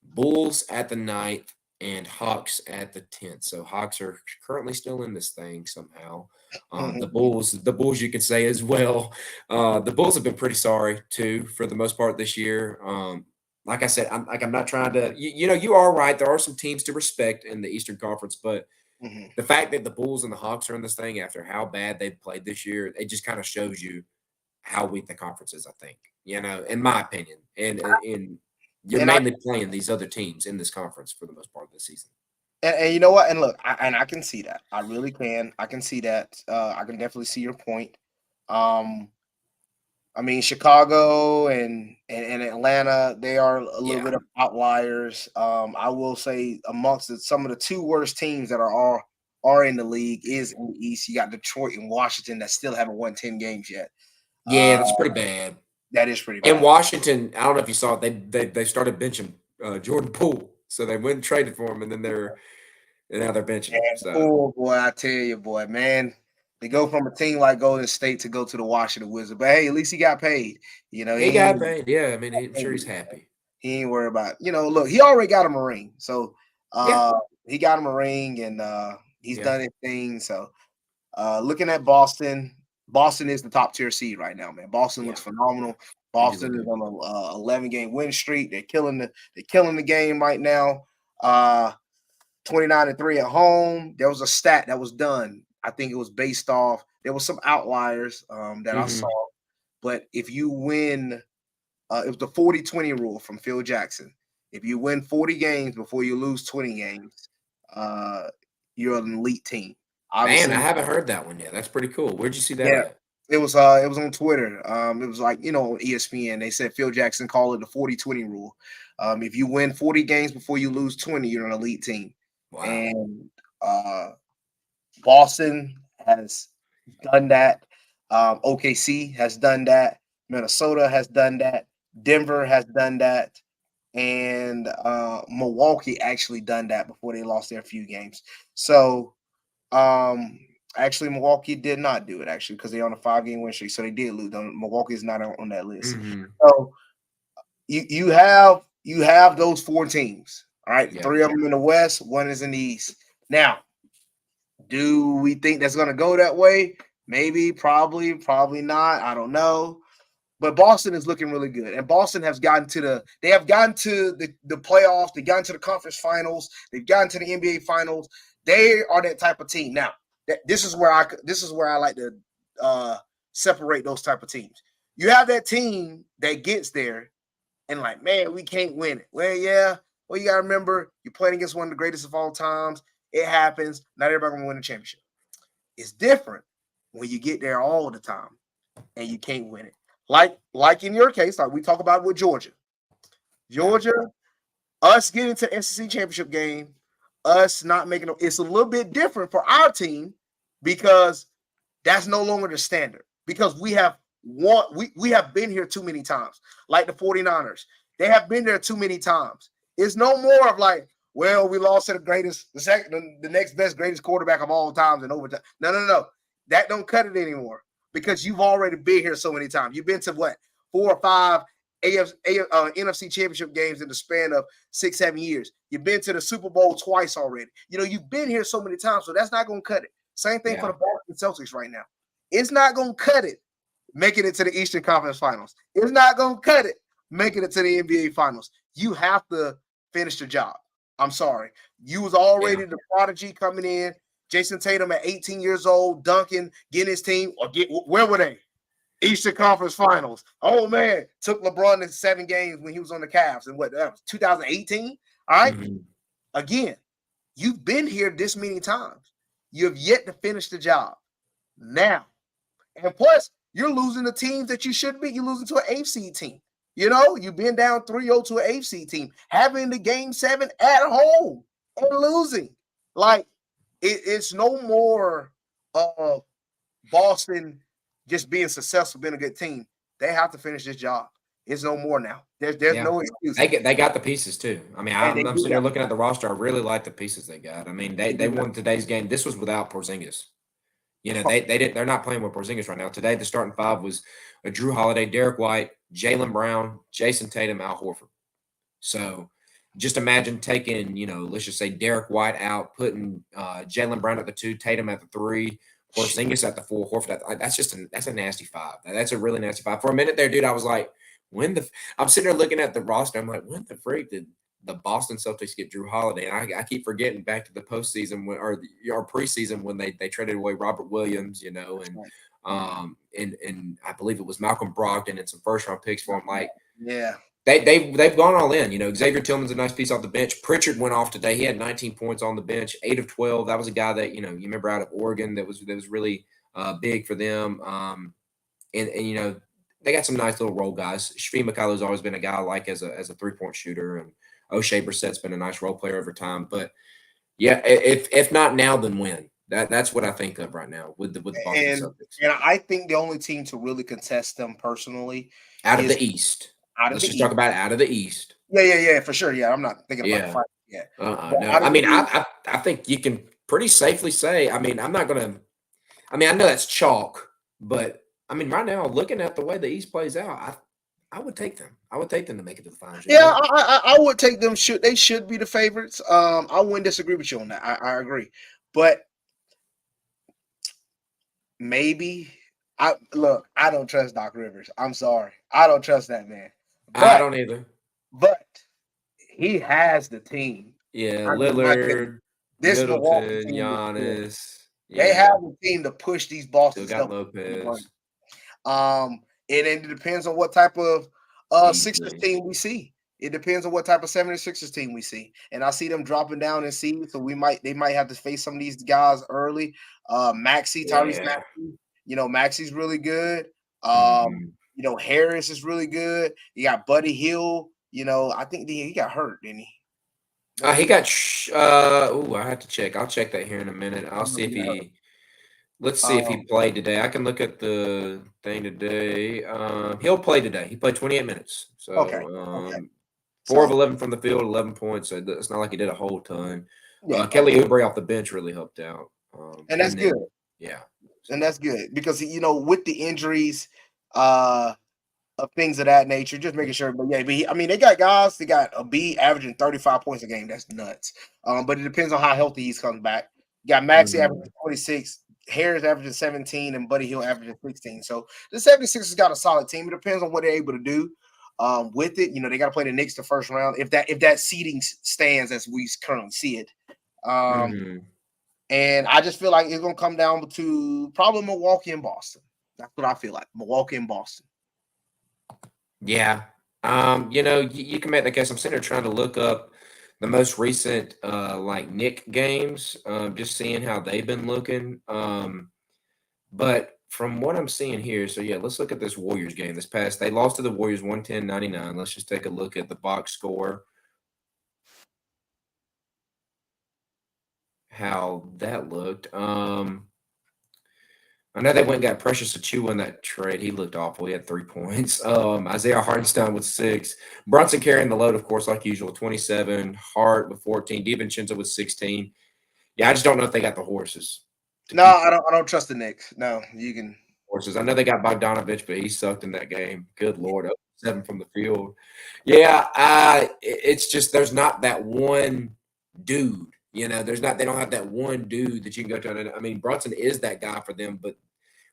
Bulls at the 9th, and Hawks at the 10th. So Hawks are currently still in this thing somehow. The Bulls, you could say as well. The Bulls have been pretty sorry too for the most part this year. Like I said, I'm not trying to. You are right. There are some teams to respect in the Eastern Conference, but Mhm. the fact that the Bulls and the Hawks are in this thing after how bad they've played this year, it just kind of shows you how weak the conference is. I think, in my opinion, and you're And I mainly playing these other teams in this conference for the most part of the season. and you know what? And look, I can see that. I really can. I can see that. I can definitely see your point. Um, I mean, Chicago and Atlanta, they are a little Yeah, bit of outliers. I will say amongst some of the two worst teams that are in the league is in the East. You got Detroit and Washington that still haven't won 10 games yet. yeah, Uh, that's pretty bad. that is pretty And bad. Washington, I don't know if you saw it. They started benching Jordan Poole, so they went and traded for him, and now they're benching him. And So oh boy, I tell you, boy, man, they go from a team like Golden State to go to the Washington Wizards. But hey, at least he got paid. he He got ain't, paid. Yeah, I mean, I'm sure he's happy. he ain't worried about. Look, he already got him a ring, so Yeah, he got him a ring, and he's yeah, done his thing. So looking at Boston, Boston is the top tier seed right now, man. Boston yeah, looks yeah. phenomenal. They do Boston look is good. on a 11-game win streak. They're killing the game right now. 29-3 at home. There was a stat that was done. I think it was based off. There was some outliers that I saw, Hmm. but if you win, it was the 40-20 rule from Phil Jackson. If you win 40 games before you lose 20 games, uh, you're an elite team. Man, I Obviously, haven't heard that one yet. That's pretty cool. Where'd you see that yeah, at? it was on Twitter. It was like on ESPN. They said Phil Jackson called it the 40-20 rule. If you win 40 games before you lose 20, you're an elite team. Wow. And uh, Boston has done that. OKC has done that. Minnesota has done that. Denver has done that. And Milwaukee actually done that before they lost their few games. So um, Actually, Milwaukee did not do it actually because they're on a 5-game win streak, so they did lose. Milwaukee is not on that list. Mm-hmm. So you have those 4 teams. All right, Yeah. 3 of them in the West, 1 is in the East. Now, do we think that's going to go that way? Maybe, probably not. I don't know. But Boston is looking really good, and Boston has gotten to the playoffs. They've gotten to the conference finals. They've gotten to the NBA finals. They are that type of team. Now, this is where I like to separate those type of teams. You have that team that gets there and like, man, we can't win it. Well, yeah. Well, you gotta remember you're playing against one of the greatest of all times. It happens. Not everybody gonna win a championship. It's different when you get there all the time and you can't win it. Like in your case, like we talk about with Georgia. Georgia, us getting to the SEC championship game, us not making it's a little bit different for our team because that's no longer the standard. Because we have we have been here too many times, like the 49ers. They have been there too many times. It's no more of like, well, we lost to the next best, greatest quarterback of all times in overtime. No. That don't cut it anymore because you've already been here so many times. You've been to what, 4 or 5 NFC championship games in the span of 6-7 years. You've been to the Super Bowl twice already. You've been here so many times, so that's not going to cut it. Same thing for the Boston Celtics right now. It's not going to cut it making it to the Eastern Conference Finals. It's not going to cut it making it to the NBA Finals. You have to finish the job. I'm sorry. You was already the prodigy coming in. Jason Tatum at 18 years old, dunking, getting his team. Where were they? Eastern Conference Finals. Oh, man. Took LeBron in 7 games when he was on the Cavs. And what, that was 2018? All right? Mm-hmm. Again, you've been here this many times. You have yet to finish the job. Now. And plus, you're losing the teams that you should be. You're losing to an 8th seed team. You've been down 3-0 to an 8th seed team, having the game 7 at home and losing. Like, it's no more Boston just being successful, being a good team. They have to finish this job. It's no more now. There's no excuse. They got the pieces too. I mean, I'm sitting there looking at the roster. I really like the pieces they got. I mean, they won today's game. This was without Porzingis. They're not playing with Porzingis right now. Today, the starting 5 was Drew Holiday, Derek White, Jaylen Brown, Jason Tatum, Al Horford. So just imagine taking, let's just say Derek White out, putting Jaylen Brown at the 2, Tatum at the 3, Porzingis at the 4, Horford at that's a nasty 5. That's a really nasty 5. For a minute there, dude, I was like, I'm sitting there looking at the roster. I'm like, when the freak did the Boston Celtics get Drew Holiday? And I keep forgetting back to the postseason or preseason when they traded away Robert Williams, and I believe it was Malcolm Brogdon and some first round picks for him. Like, yeah, they've gone all in. Xavier Tillman's a nice piece off the bench. Pritchard went off today. He had 19 points on the bench, 8 of 12. That was a guy that you remember out of Oregon that was really big for them. And they got some nice little role guys. Shafee McCullough's always been a guy I like as a 3-point shooter, and O'Shea Brissett's been a nice role player over time. But yeah, if not now, then when? That's what I think of right now with the Boston Celtics. And I think the only team to really contest them personally out of the East. Let's just talk about out of the East. Yeah, for sure. Yeah, I'm not thinking about the fight yet. No. I mean, I think you can pretty safely say. I mean, I'm not gonna. I mean, I know that's chalk, but I mean, right now, looking at the way the East plays out, I would take them. I would take them to make it to the finals. Yeah, I would take them. They should be the favorites. I wouldn't disagree with you on that. I agree, but maybe I don't trust Doc Rivers. I'm sorry, I don't trust that man. But, I don't either. But he has the team. Yeah, Lillard, this Middleton, Giannis. They have a team to push these Boston got Lopez. And it depends on what type of Sixers team we see. It depends on what type of 76ers team we see. And I see them dropping down in seed, so they might have to face some of these guys early. Tyrese Maxey. Maxey's really good. Harris is really good. You got Buddy Hield. I think he got hurt, didn't he? He got. I have to check. I'll check that here in a minute. I'll see if he. Let's see if he played today. I can look at the thing today. He'll play today. He played 28 minutes. So, okay. 4 of 11 from the field, 11 points. So it's not like he did a whole ton. Yeah. Kelly Oubre off the bench really helped out. And that's good. Yeah. And that's good because with the injuries, of things of that nature, just making sure. But yeah, I mean, they got guys. They got a B averaging 35 points a game. That's nuts. But it depends on how healthy he's comes back. You got Maxey Mhm. averaging 26, Harris averaging 17, and Buddy Hill averaging 16. So the 76ers got a solid team. It depends on what they're able to do with it. They got to play the Knicks the first round if that seeding stands as we currently see it. Um, Mhm. and I just feel like it's gonna come down to probably Milwaukee and Boston. That's what I feel like. Milwaukee and Boston. Yeah. You can make that case. I'm sitting there trying to look up the most recent like Nick games, just seeing how they've been looking. But from what I'm seeing here, so yeah, let's look at this Warriors game. This past they lost to the Warriors 110-99. Let's just take a look at the box score, how that looked. I know they went and got Precious Achua in that trade. He looked awful. He had 3 points. Isaiah Hartenstein with 6. Brunson carrying the load, of course, like usual, 27. Hart with 14. DiVincenzo with 16. Yeah, I just don't know if they got the horses to No, keep I don't. I don't trust the Knicks. No, you can. horses. I know they got Bogdanovich, but he sucked in that game. Good Lord. 7 from the field. Yeah, it's just there's not that one dude. They don't have that one dude that you can go to. I mean, Brunson is that guy for them, but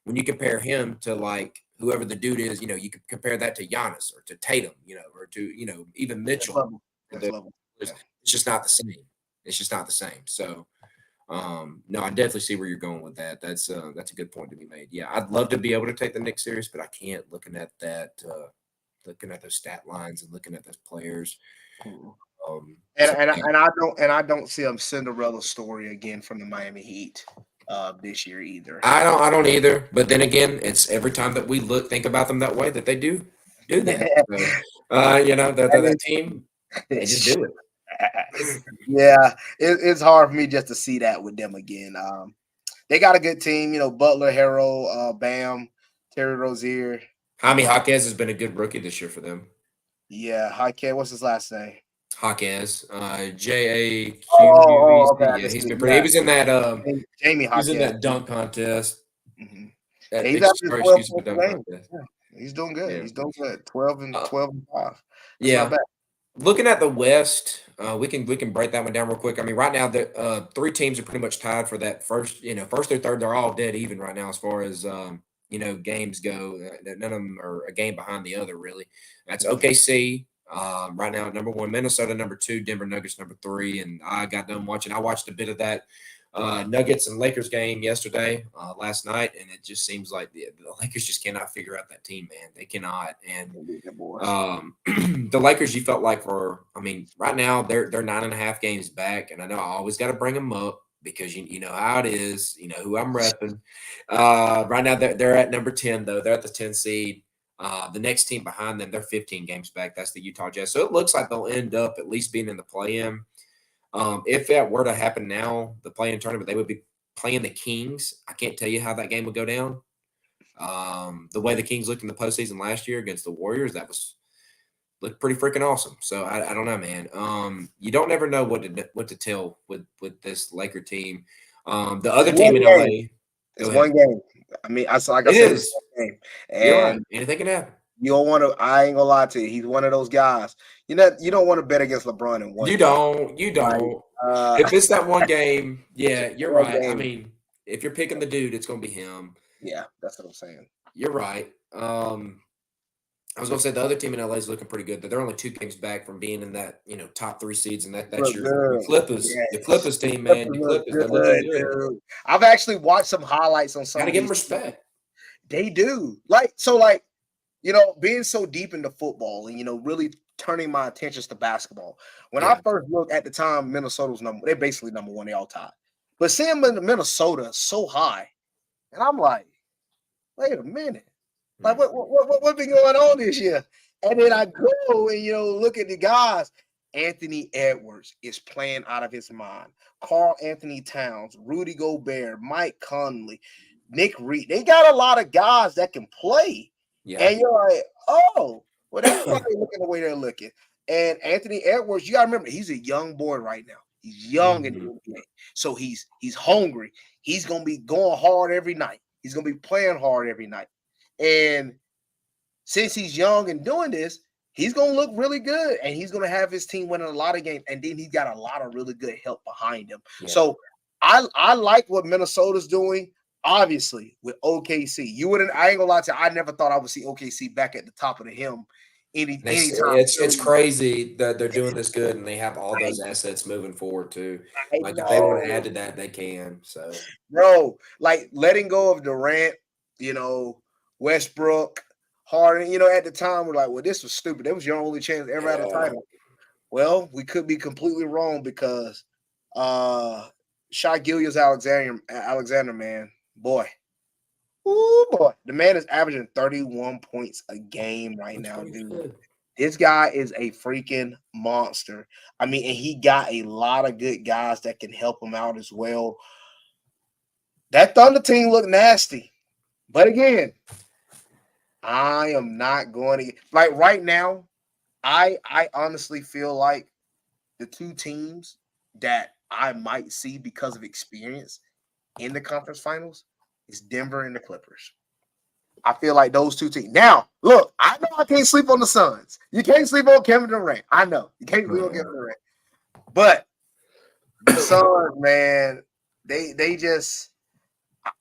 when you compare him to like whoever the dude is, you could compare that to Giannis or to Tatum, or to, even Next Mitchell. level. Next level. It's Yeah. just not the same. It's just not the same. So, no, I definitely see where you're going with that. That's a good point to be made. Yeah, I'd love to be able to take the Knicks serious, but I can't looking at those stat lines and looking at those players. Mhm. And So and I- yeah, and I don't see a Cinderella story again from the Miami Heat this year either. I don't either. But then again, it's every time that we think about them that way that they do that. So, that team, they just do it. Yeah, it's hard for me just to see that with them again. They got a good team, Butler, Harrell, Bam, Terry Rozier. Jaime Jaquez has been a good rookie this year for them. Yeah, Hike. What's his last name? Jaquez, Jaquz. Okay, I Yeah, can he's see it. been pretty. Yeah, Jamie He was in Hawkins. that dunk contest. Mhm. Yeah, That he's averaging 12 excuse me, points a dunk game. contest. Yeah, he's doing good. Yeah. He's doing good. 12 and Uh, 12 and 5. That's not yeah. bad. Looking at the West, we can break that one down real quick. I mean, right now the 3 teams are pretty much tied for that first or third. They're all dead even right now as far as games go. None of them are a game behind the other really. That's OKC right now at number 1, Minnesota number 2, Denver Nuggets number 3, and I got done watching. I watched a bit of that Nuggets and Lakers game yesterday, last night, and it just seems like the Lakers just cannot figure out that team, man. They cannot, and Good boys. the Lakers, you felt like I mean, right now they're 9.5 games back, and I know I always got to bring them up because you know how it is, you know who I'm repping. Right now they're at number 10 though. They're at the 10 seed. The next team behind them, they're 15 games back. That's the Utah Jazz. So it looks like they'll end up at least being in the play-in. If that were to happen now, the play-in tournament, they would be playing the Kings. I can't tell you how that game would go down. The way the Kings looked in the postseason last year against the Warriors, that looked pretty freaking awesome. So I don't know, man. You don't ever know what to tell with this Laker team. The It's other team one in game. LA, It's go ahead. one game. I mean, like I It said, it's is. one game. You're right. And Anything can happen. you don't want to. I ain't gonna lie to you. He's one of those guys. You don't want to bet against LeBron in one You game. don't. You Like, don't. If it's that one game, yeah, you're one right. I game. mean, if you're picking the dude, it's gonna be him. Yeah, that's what I'm saying. You're right. I was gonna say the other team in LA is looking pretty good. They're only 2 games back from being in that top 3 seeds, and that's Look your good. Clippers. The Yes. Clippers team, man. Clippers The look Clippers, they're looking good, good. dude. I've actually watched some highlights on some Gotta of give them these. respect. They do. Being so deep into football and really turning my attentions to basketball. When I Yeah. first looked at the time, Minnesota's they're basically number 1. They all tied. But seeing Minnesota so high, and I'm like, wait a minute. Like, what been going on this year? And then I go and look at the guys. Anthony Edwards is playing out of his mind. Carl Anthony Towns, Rudy Gobert, Mike Conley, Nick Reed. They got a lot of guys that can play. Yeah. And you're like, oh, well, that's why they're looking the way they're looking. And Anthony Edwards, you gotta remember, he's a young boy right now. He's young in the Mhm. NBA, so he's hungry. He's gonna be going hard every night. He's gonna be playing hard every night, and since he's young and doing this, he's gonna look really good, and he's gonna have his team winning a lot of games. And then he's got a lot of really good help behind him. Yeah. So I like what Minnesota's doing. Obviously, with OKC, you wouldn't. I ain't gonna lie to you. I never thought I would see OKC back at the top of the hill anytime It's soon. crazy that they're doing this good and they have all those assets moving forward too. I Like if they want to know, add to that, they can. So bro. Like letting go of Durant, you know, Westbrook, Harden. You know, at the time we're like, well, this was stupid. That was your only chance ever at a yeah, title. Well, we could be completely wrong because Shai Alexander, man, boy. Oh boy. The man is averaging 31 points a game right that's now, pretty dude. good. This guy is a freaking monster. I mean, and he got a lot of good guys that can help him out as well. That Thunder team looked nasty. But again, I am not going to like right now. I honestly feel like the two teams that I might see because of experience in the conference finals is Denver and the Clippers. I feel like those two teams. Now, look, I know I can't sleep on the Suns. You can't sleep on Kevin Durant. I know you can't sleep on Kevin Durant. But the Suns, man, they just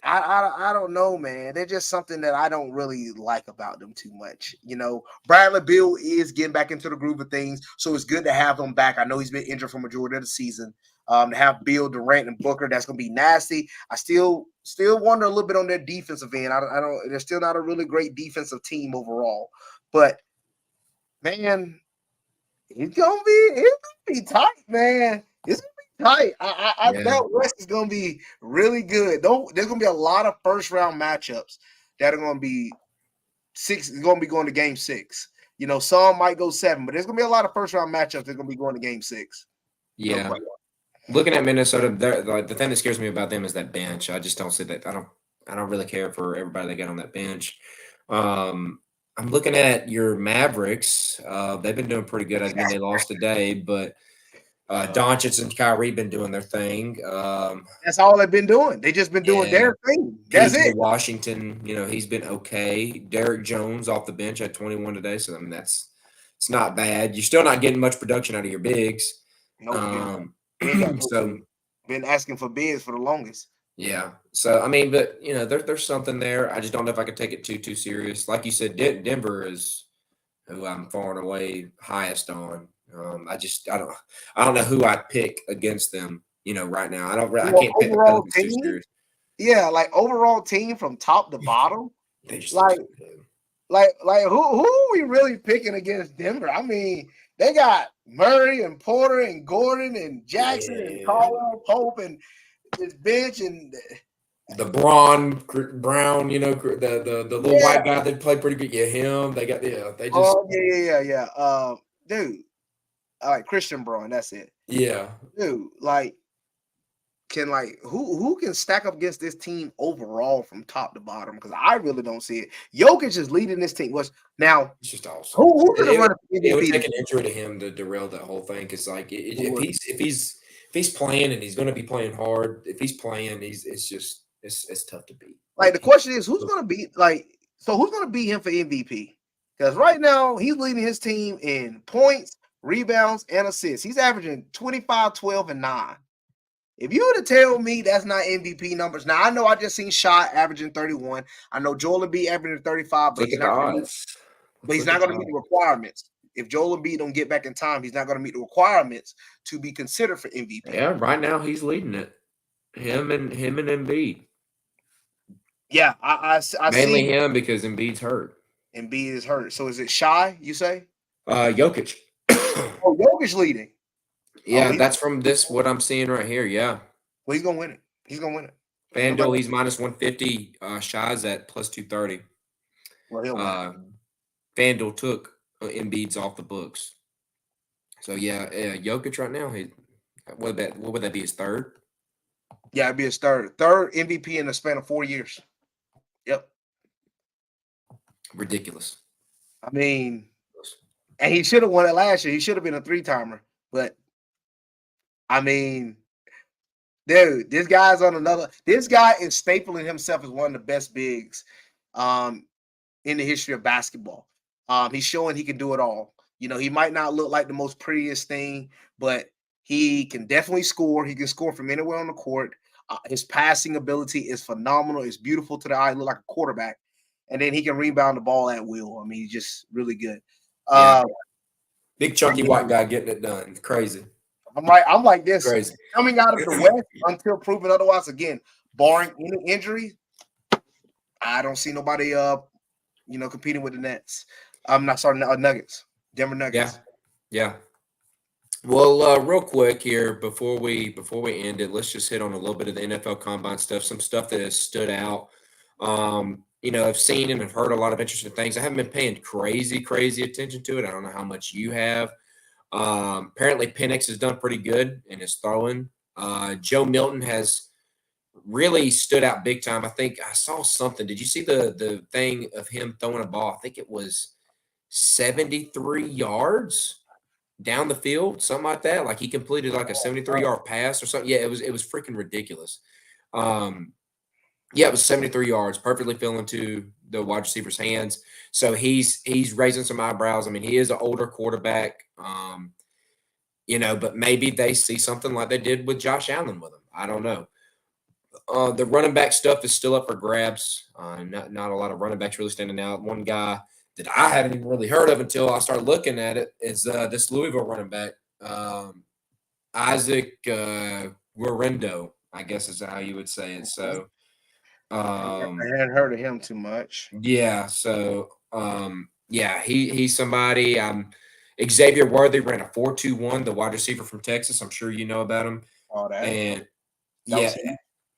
I don't know, man. They're just something that I don't really like about them too much. You know, Bradley Beal is getting back into the groove of things, so it's good to have him back. I know he's been injured for majority of the season. To have Beal, Durant, and Booker, that's gonna be nasty. I still wonder a little bit on their defensive end. I don't. They're still not a really great defensive team overall, but man, it's gonna be tight, man. It's gonna be tight. I Yeah. bet West is gonna be really good. Don't There's gonna be a lot of first round matchups that are gonna be six. Gonna be going to game six. You know, some might go seven, but there's gonna be a lot of first round matchups that's gonna be going to game six. No Yeah. question. Looking at Minnesota, like the thing that scares me about them is that bench. I just don't see that. I don't really care for everybody that got on that bench. Um, I'm looking at your Mavericks. They've been doing pretty good. I mean, they lost today, but Doncic and Kyrie been doing their thing. That's all they've been doing. They just been doing Yeah, their thing. That's PJ it. Washington, he's been okay. Derek Jones off the bench at 21 today, so I mean it's not bad. You're still not getting much production out of your bigs. Nope, you're not. Um, You ain't got no so bid. Been asking for bids for the longest. yeah, so I mean, but there's something there. I just don't know if I could take it too serious. Like you said, Denver is who I'm far and away highest on. I don't know who I pick against them. Right now, I Well, can't pick the overall Pelicans too team, serious. yeah, like overall team from top to bottom, They just look like so good. who are we really picking against Denver? I mean, they got Murray and Porter and Gordon and Jackson and Yeah. Caldwell Pope and this bench and The Brown, the little yeah, white guy that played pretty good. Yeah, him. They just oh yeah. Dude, all right, Christian Braun, that's it, yeah. dude. Like, can who can stack up against this team overall from top to bottom? Because I really don't see it. Jokic is leading this team. What's now? It's just awesome. Who's gonna run for It would MVP? take an injury to him to derail that whole thing. Because like if Would. he's playing and he's going to be playing hard, if he's playing, it's tough to beat. Like the question is, who's gonna beat who's gonna beat him for MVP? Because right now he's leading his team in points, rebounds, and assists. He's averaging 25, 12, and 9. If you were to tell me that's not MVP numbers, now I know I just seen Shot averaging 31. I know Joel Embiid averaging 35, Look at the odds. but Let's he's look at not the going to meet the odds. requirements. If Joel Embiid don't get back in time, he's not going to meet the requirements to be considered for MVP. Yeah, right now he's leading it. Him and Embiid. Yeah, I Mainly see him because Embiid's hurt. Embiid is hurt. So is it Shy? You say? Jokic. Oh, Jokic leading. Oh, Yeah, that's from this what I'm seeing right here. Yeah. he's gonna win it. He's gonna win it. FanDuel, he's minus 150. Shy's at plus 230. Well, he'll win it. FanDuel took Embiid's off the books. So yeah, Jokic right now, what would that be, his third? Yeah, it'd be his third MVP in the span of 4 years. Yep. Ridiculous. I mean, and he should have won it last year. He should have been a 3-timer, but I mean, dude, this guy's on another. This guy is stapling himself as one of the best bigs um, in the history of basketball. He's showing he can do it all. You know, he might not look like the most prettiest thing, but he can definitely score. He can score from anywhere on the court. His passing ability is phenomenal. It's beautiful to the eye. Look like a quarterback, and then he can rebound the ball at will. I mean, he's just really good. Yeah, Uh, big I chunky white mean, guy getting it done. Crazy, I'm right. I'm like this crazy. coming out of the West until proven otherwise. Again, barring any injury, I don't see nobody competing with the Nets. I'm not sorry, Nuggets, Denver Yeah, Nuggets. yeah. Well, real quick here before we end it, let's just hit on a little bit of the NFL Combine stuff. Some stuff that has stood out. I've seen and have heard a lot of interesting things. I haven't been paying crazy attention to it. I don't know how much you have. Apparently, Penix has done pretty good in his throwing. Joe Milton has really stood out big time. I think I saw something. Did you see the thing of him throwing a ball? I think it was 73 yards down the field, something like that. Like he completed like a 73-yard pass or something. Yeah, it was freaking ridiculous. Um, yeah, it was 73 yards, perfectly fell into the wide receiver's hands. So he's raising some eyebrows. I mean, he is an older quarterback. But maybe they see something like they did with Josh Allen with him. I don't know. The running back stuff is still up for grabs. Not a lot of running backs really standing out. One guy that I hadn't even really heard of until I started looking at it is this Louisville running back, Isaac Guerrero, I guess is how you would say it. So, I um, hadn't heard of him too much. yeah. So, yeah, he's somebody. Xavier Worthy ran a 4.21, the wide receiver from Texas. I'm sure you know about him. All that. And That was yeah, him.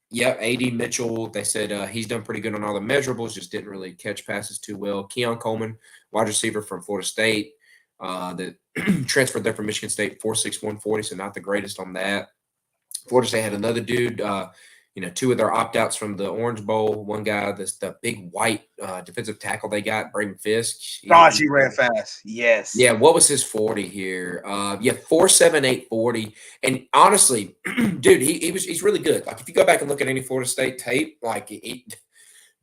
yep, AD Mitchell, they said he's done pretty good on all the measurables, just didn't really catch passes too well. Keon Coleman, wide receiver from Florida State, that transferred there from Michigan State, 4.6, 140, so not the greatest on that. Florida State had another dude, two of their opt-outs from the Orange Bowl. One guy, that's the big white defensive tackle they got, Braden Fisk. Gosh, he ran fast. Yes. Yeah, what was his 40 here? Yeah, 4.78 40. And honestly, dude, he's really good. Like if you go back and look at any Florida State tape, like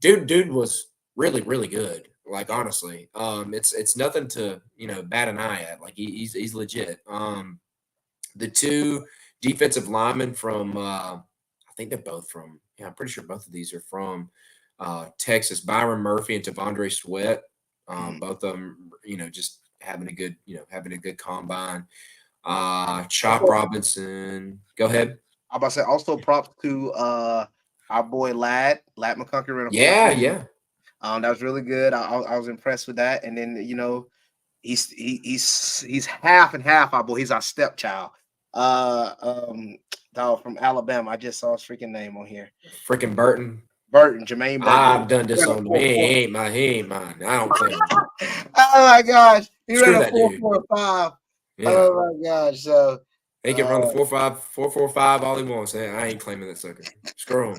dude was really good. Like honestly, it's nothing to bat an eye at. Like he's legit. The two defensive linemen from I think they're both from. Yeah, I'm pretty sure both of these are from Texas. Byron Murphy and Tavondre Sweat. Mhm. Both of them, just having a good combine. Chop Also, Robinson. Go ahead. I'm about to say also props to our boy Lad McConkey ran a 4.4. Yeah, yeah. That was really good. I was impressed with that. And then he's half and half. Our boy, he's our stepchild. Uh, um, Dog from Alabama. I just saw his freaking name on here. Freaking Burton. Burton, Jermaine Burton. I've done He this ran a on him. He 4.4. ain't mine. He ain't mine. I don't claim him. Oh my gosh, he ran Screw a that dude. 4.45. Yeah. Oh my gosh. So He can run the 4.45 all he wants. I ain't claiming that sucker. Screw him.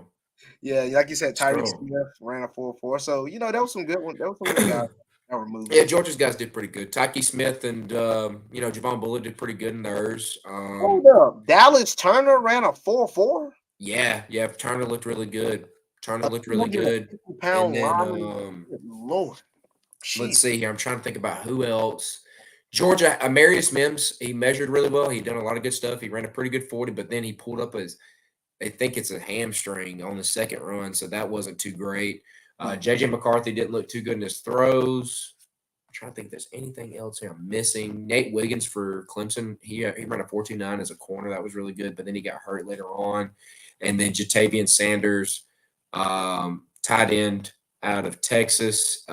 yeah, like you said, Screw Tyreek him. Smith ran a 4.4. So there was some good one. There was some good guys that were moving. Yeah, Georgia's guys did pretty good. Tyke Smith and Javon Bullard did pretty good in theirs. Hold up. Dallas Turner ran a 4.4. Yeah. Turner looked really good. Turner A looked really good. 250-pound And then lineman. Good Lord. let's Jeez. see here. I'm trying to think about who else. Georgia, Amarius Mims, he measured really well. He done a lot of good stuff. He ran a pretty good 40, but then he pulled up I think it's a hamstring on the second run, so that wasn't too great. JJ McCarthy didn't look too good in his throws. I'm trying to think if there's anything else here I'm missing. Nate Wiggins for Clemson, he ran a 4.29 as a corner. That was really good, but then he got hurt later on. And then Jatavian Sanders, tight end out of Texas.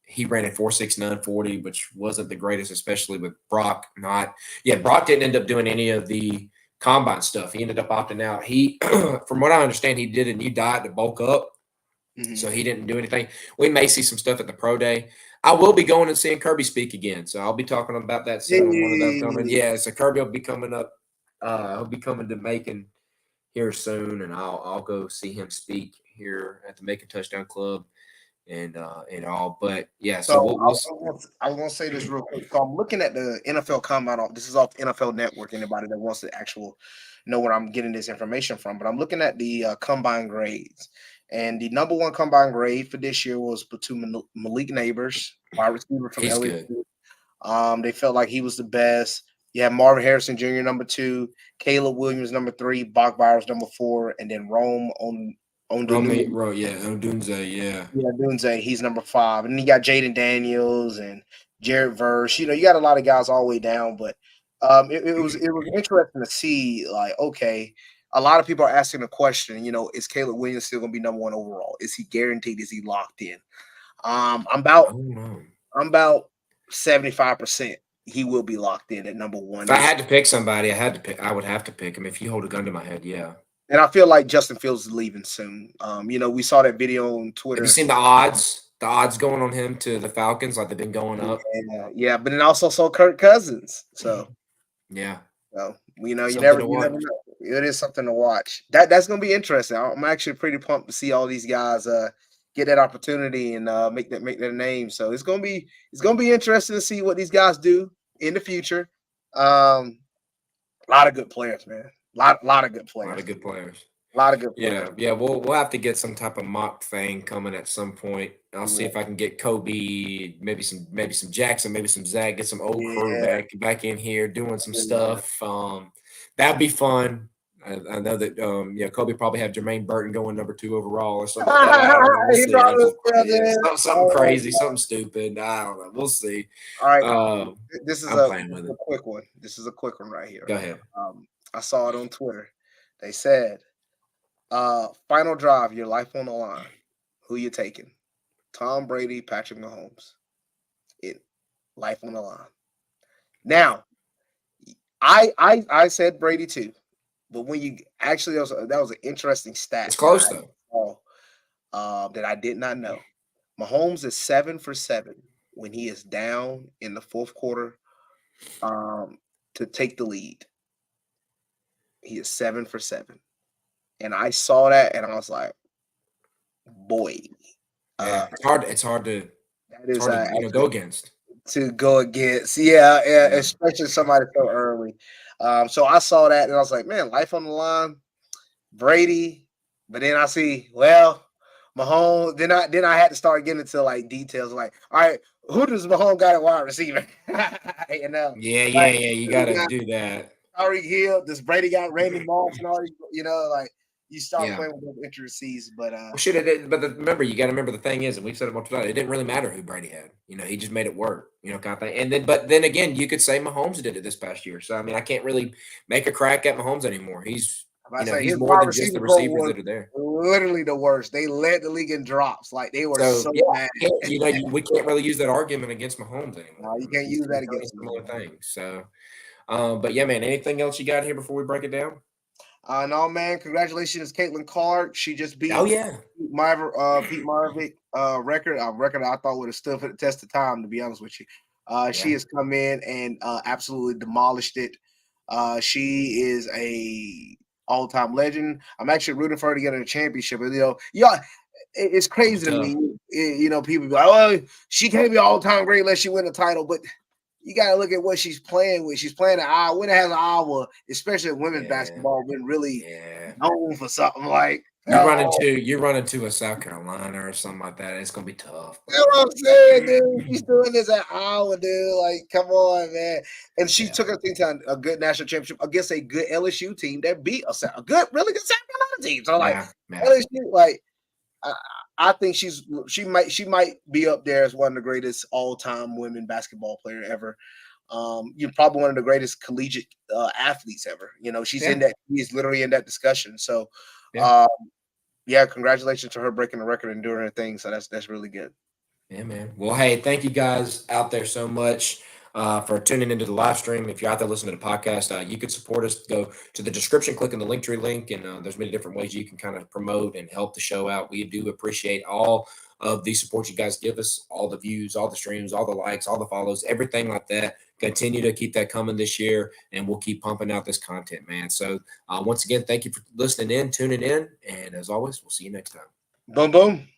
He ran a 4.69 40, which wasn't the greatest, especially with Brock not. Yeah, Brock didn't end up doing any of the combine stuff. He ended up opting out. He, from what I understand, he did a new diet to bulk up, so he didn't do anything. We may see some stuff at the pro day. I will be going and seeing Kirby speak again, so I'll be talking about that soon on one of the upcoming. Hey. Yeah, so Kirby will be coming up. He'll be coming to Macon here soon, and I'll go see him speak here at the Macon Touchdown Club. and all. But yeah, so So we'll I was gonna say this real quick. So I'm looking at the NFL Combine. This is off NFL Network. Anybody that wants to actual know where I'm getting this information from, but I'm looking at the Combine grades, and the number one Combine grade for this year was Malik Neighbors, wide receiver from he's good. LSU. They felt like he was the best. You have Marvin Harrison Jr. number 2, Caleb Williams number 3, Bach Bowers number 4, and then Rome on the new. Yeah, Odunze, yeah. Yeah, Dunze, he's number 5. And then you got Jaden Daniels and Jared Verse. You got a lot of guys all the way down, but it was interesting to see, like, okay, a lot of people are asking the question, is Caleb Williams still gonna be number 1 overall? Is he guaranteed? Is he locked in? I'm I about don't know. I'm about 75% he will be locked in at number 1. If I had to pick somebody, I would have to pick him. If you hold a gun to my head, yeah. And I feel like Justin Fields is leaving soon. We saw that video on Have Twitter. you seen the odds? The odds going on him to the Falcons, like they've been going up. Yeah, but then also saw Kirk Cousins. So yeah. So you never know. It is something to watch. That's gonna be interesting. I'm actually pretty pumped to see all these guys get that opportunity and make their name. So it's gonna be interesting to see what these guys do in the future. A lot of good players, man. Lot of good players. A lot of good players. A lot of good players. Yeah. We'll have to get some type of mock thing coming at some point. I'll see if I can get Kobe, maybe some Jackson, maybe some Zach, get some old crew back in here doing some stuff. That'd be fun. I know that Kobe probably had Jermaine Burton going number 2 overall or something like that. We'll see. Something crazy, something stupid. I don't know. We'll see. All right. This is a quick one. This is a quick one right here. Go ahead. I saw it on Twitter. They said, final drive, your life on the line. Who you taking? Tom Brady, Patrick Mahomes. Life on the line. Now, I said Brady too, but when you actually that was an interesting stat. It's close though. That I did not know. Mahomes is 7 for 7 when he is down in the fourth quarter to take the lead. He is 7 for 7. And I saw that and I was like, boy. It's hard to go against. To go against. Yeah, especially somebody so early. So I saw that and I was like, man, life on the line, Brady. But then I see, Mahomes. Then I had to start getting into like details like, all right, who does Mahomes got at wide receiver? You gotta do that. Tyreek Hill, does Brady got Randy Moss and all these, you start playing with those intricacies, but remember, you got to remember the thing is, and we've said it multiple times, it didn't really matter who Brady had. He just made it work, kind of thing. And then again, you could say Mahomes did it this past year. So I mean, I can't really make a crack at Mahomes anymore. He's he's more than just the receivers that are there. Literally the worst. They led the league in drops. Like they were so bad. We can't really use that argument against Mahomes anymore. No, you can't use that against similar things. So, but yeah, man. Anything else you got here before we break it down? No, man. Congratulations, Caitlin Clark. She just beat Pete Maravich record. A record I thought would have stood for the test of time, to be honest with you. She has come in and absolutely demolished it. She is a all-time legend. I'm actually rooting for her to get a championship. It's crazy to me. People be like, "Oh, she can't be all-time great unless she win a title," but you got to look at what she's playing with. She's playing at Iowa. When it has Iowa, especially women's basketball, been really known for something like. You run into a South Carolina or something like that. It's gonna be tough. You know what I'm saying, dude? She's doing this at Iowa, dude. Like, come on, man. And she took her thing to a good national championship against a good LSU team that beat a good, really good South Carolina team. So, LSU, like, I think she might be up there as one of the greatest all-time women basketball player ever. You're probably one of the greatest collegiate athletes ever. She's literally in that discussion. So, congratulations to her breaking the record and doing her thing. So that's really good. Yeah, man. Well, hey, thank you guys out there so much for tuning into the live stream. If you're out there listening to the podcast, you could support us. Go to the description, click on the Linktree link, and there's many different ways you can kind of promote and help the show out. We do appreciate all of the support you guys give us, all the views, all the streams, all the likes, all the follows, everything like that. Continue to keep that coming this year, and we'll keep pumping out this content, man. So once again, thank you for listening in, tuning in, and as always, we'll see you next time. Boom, boom.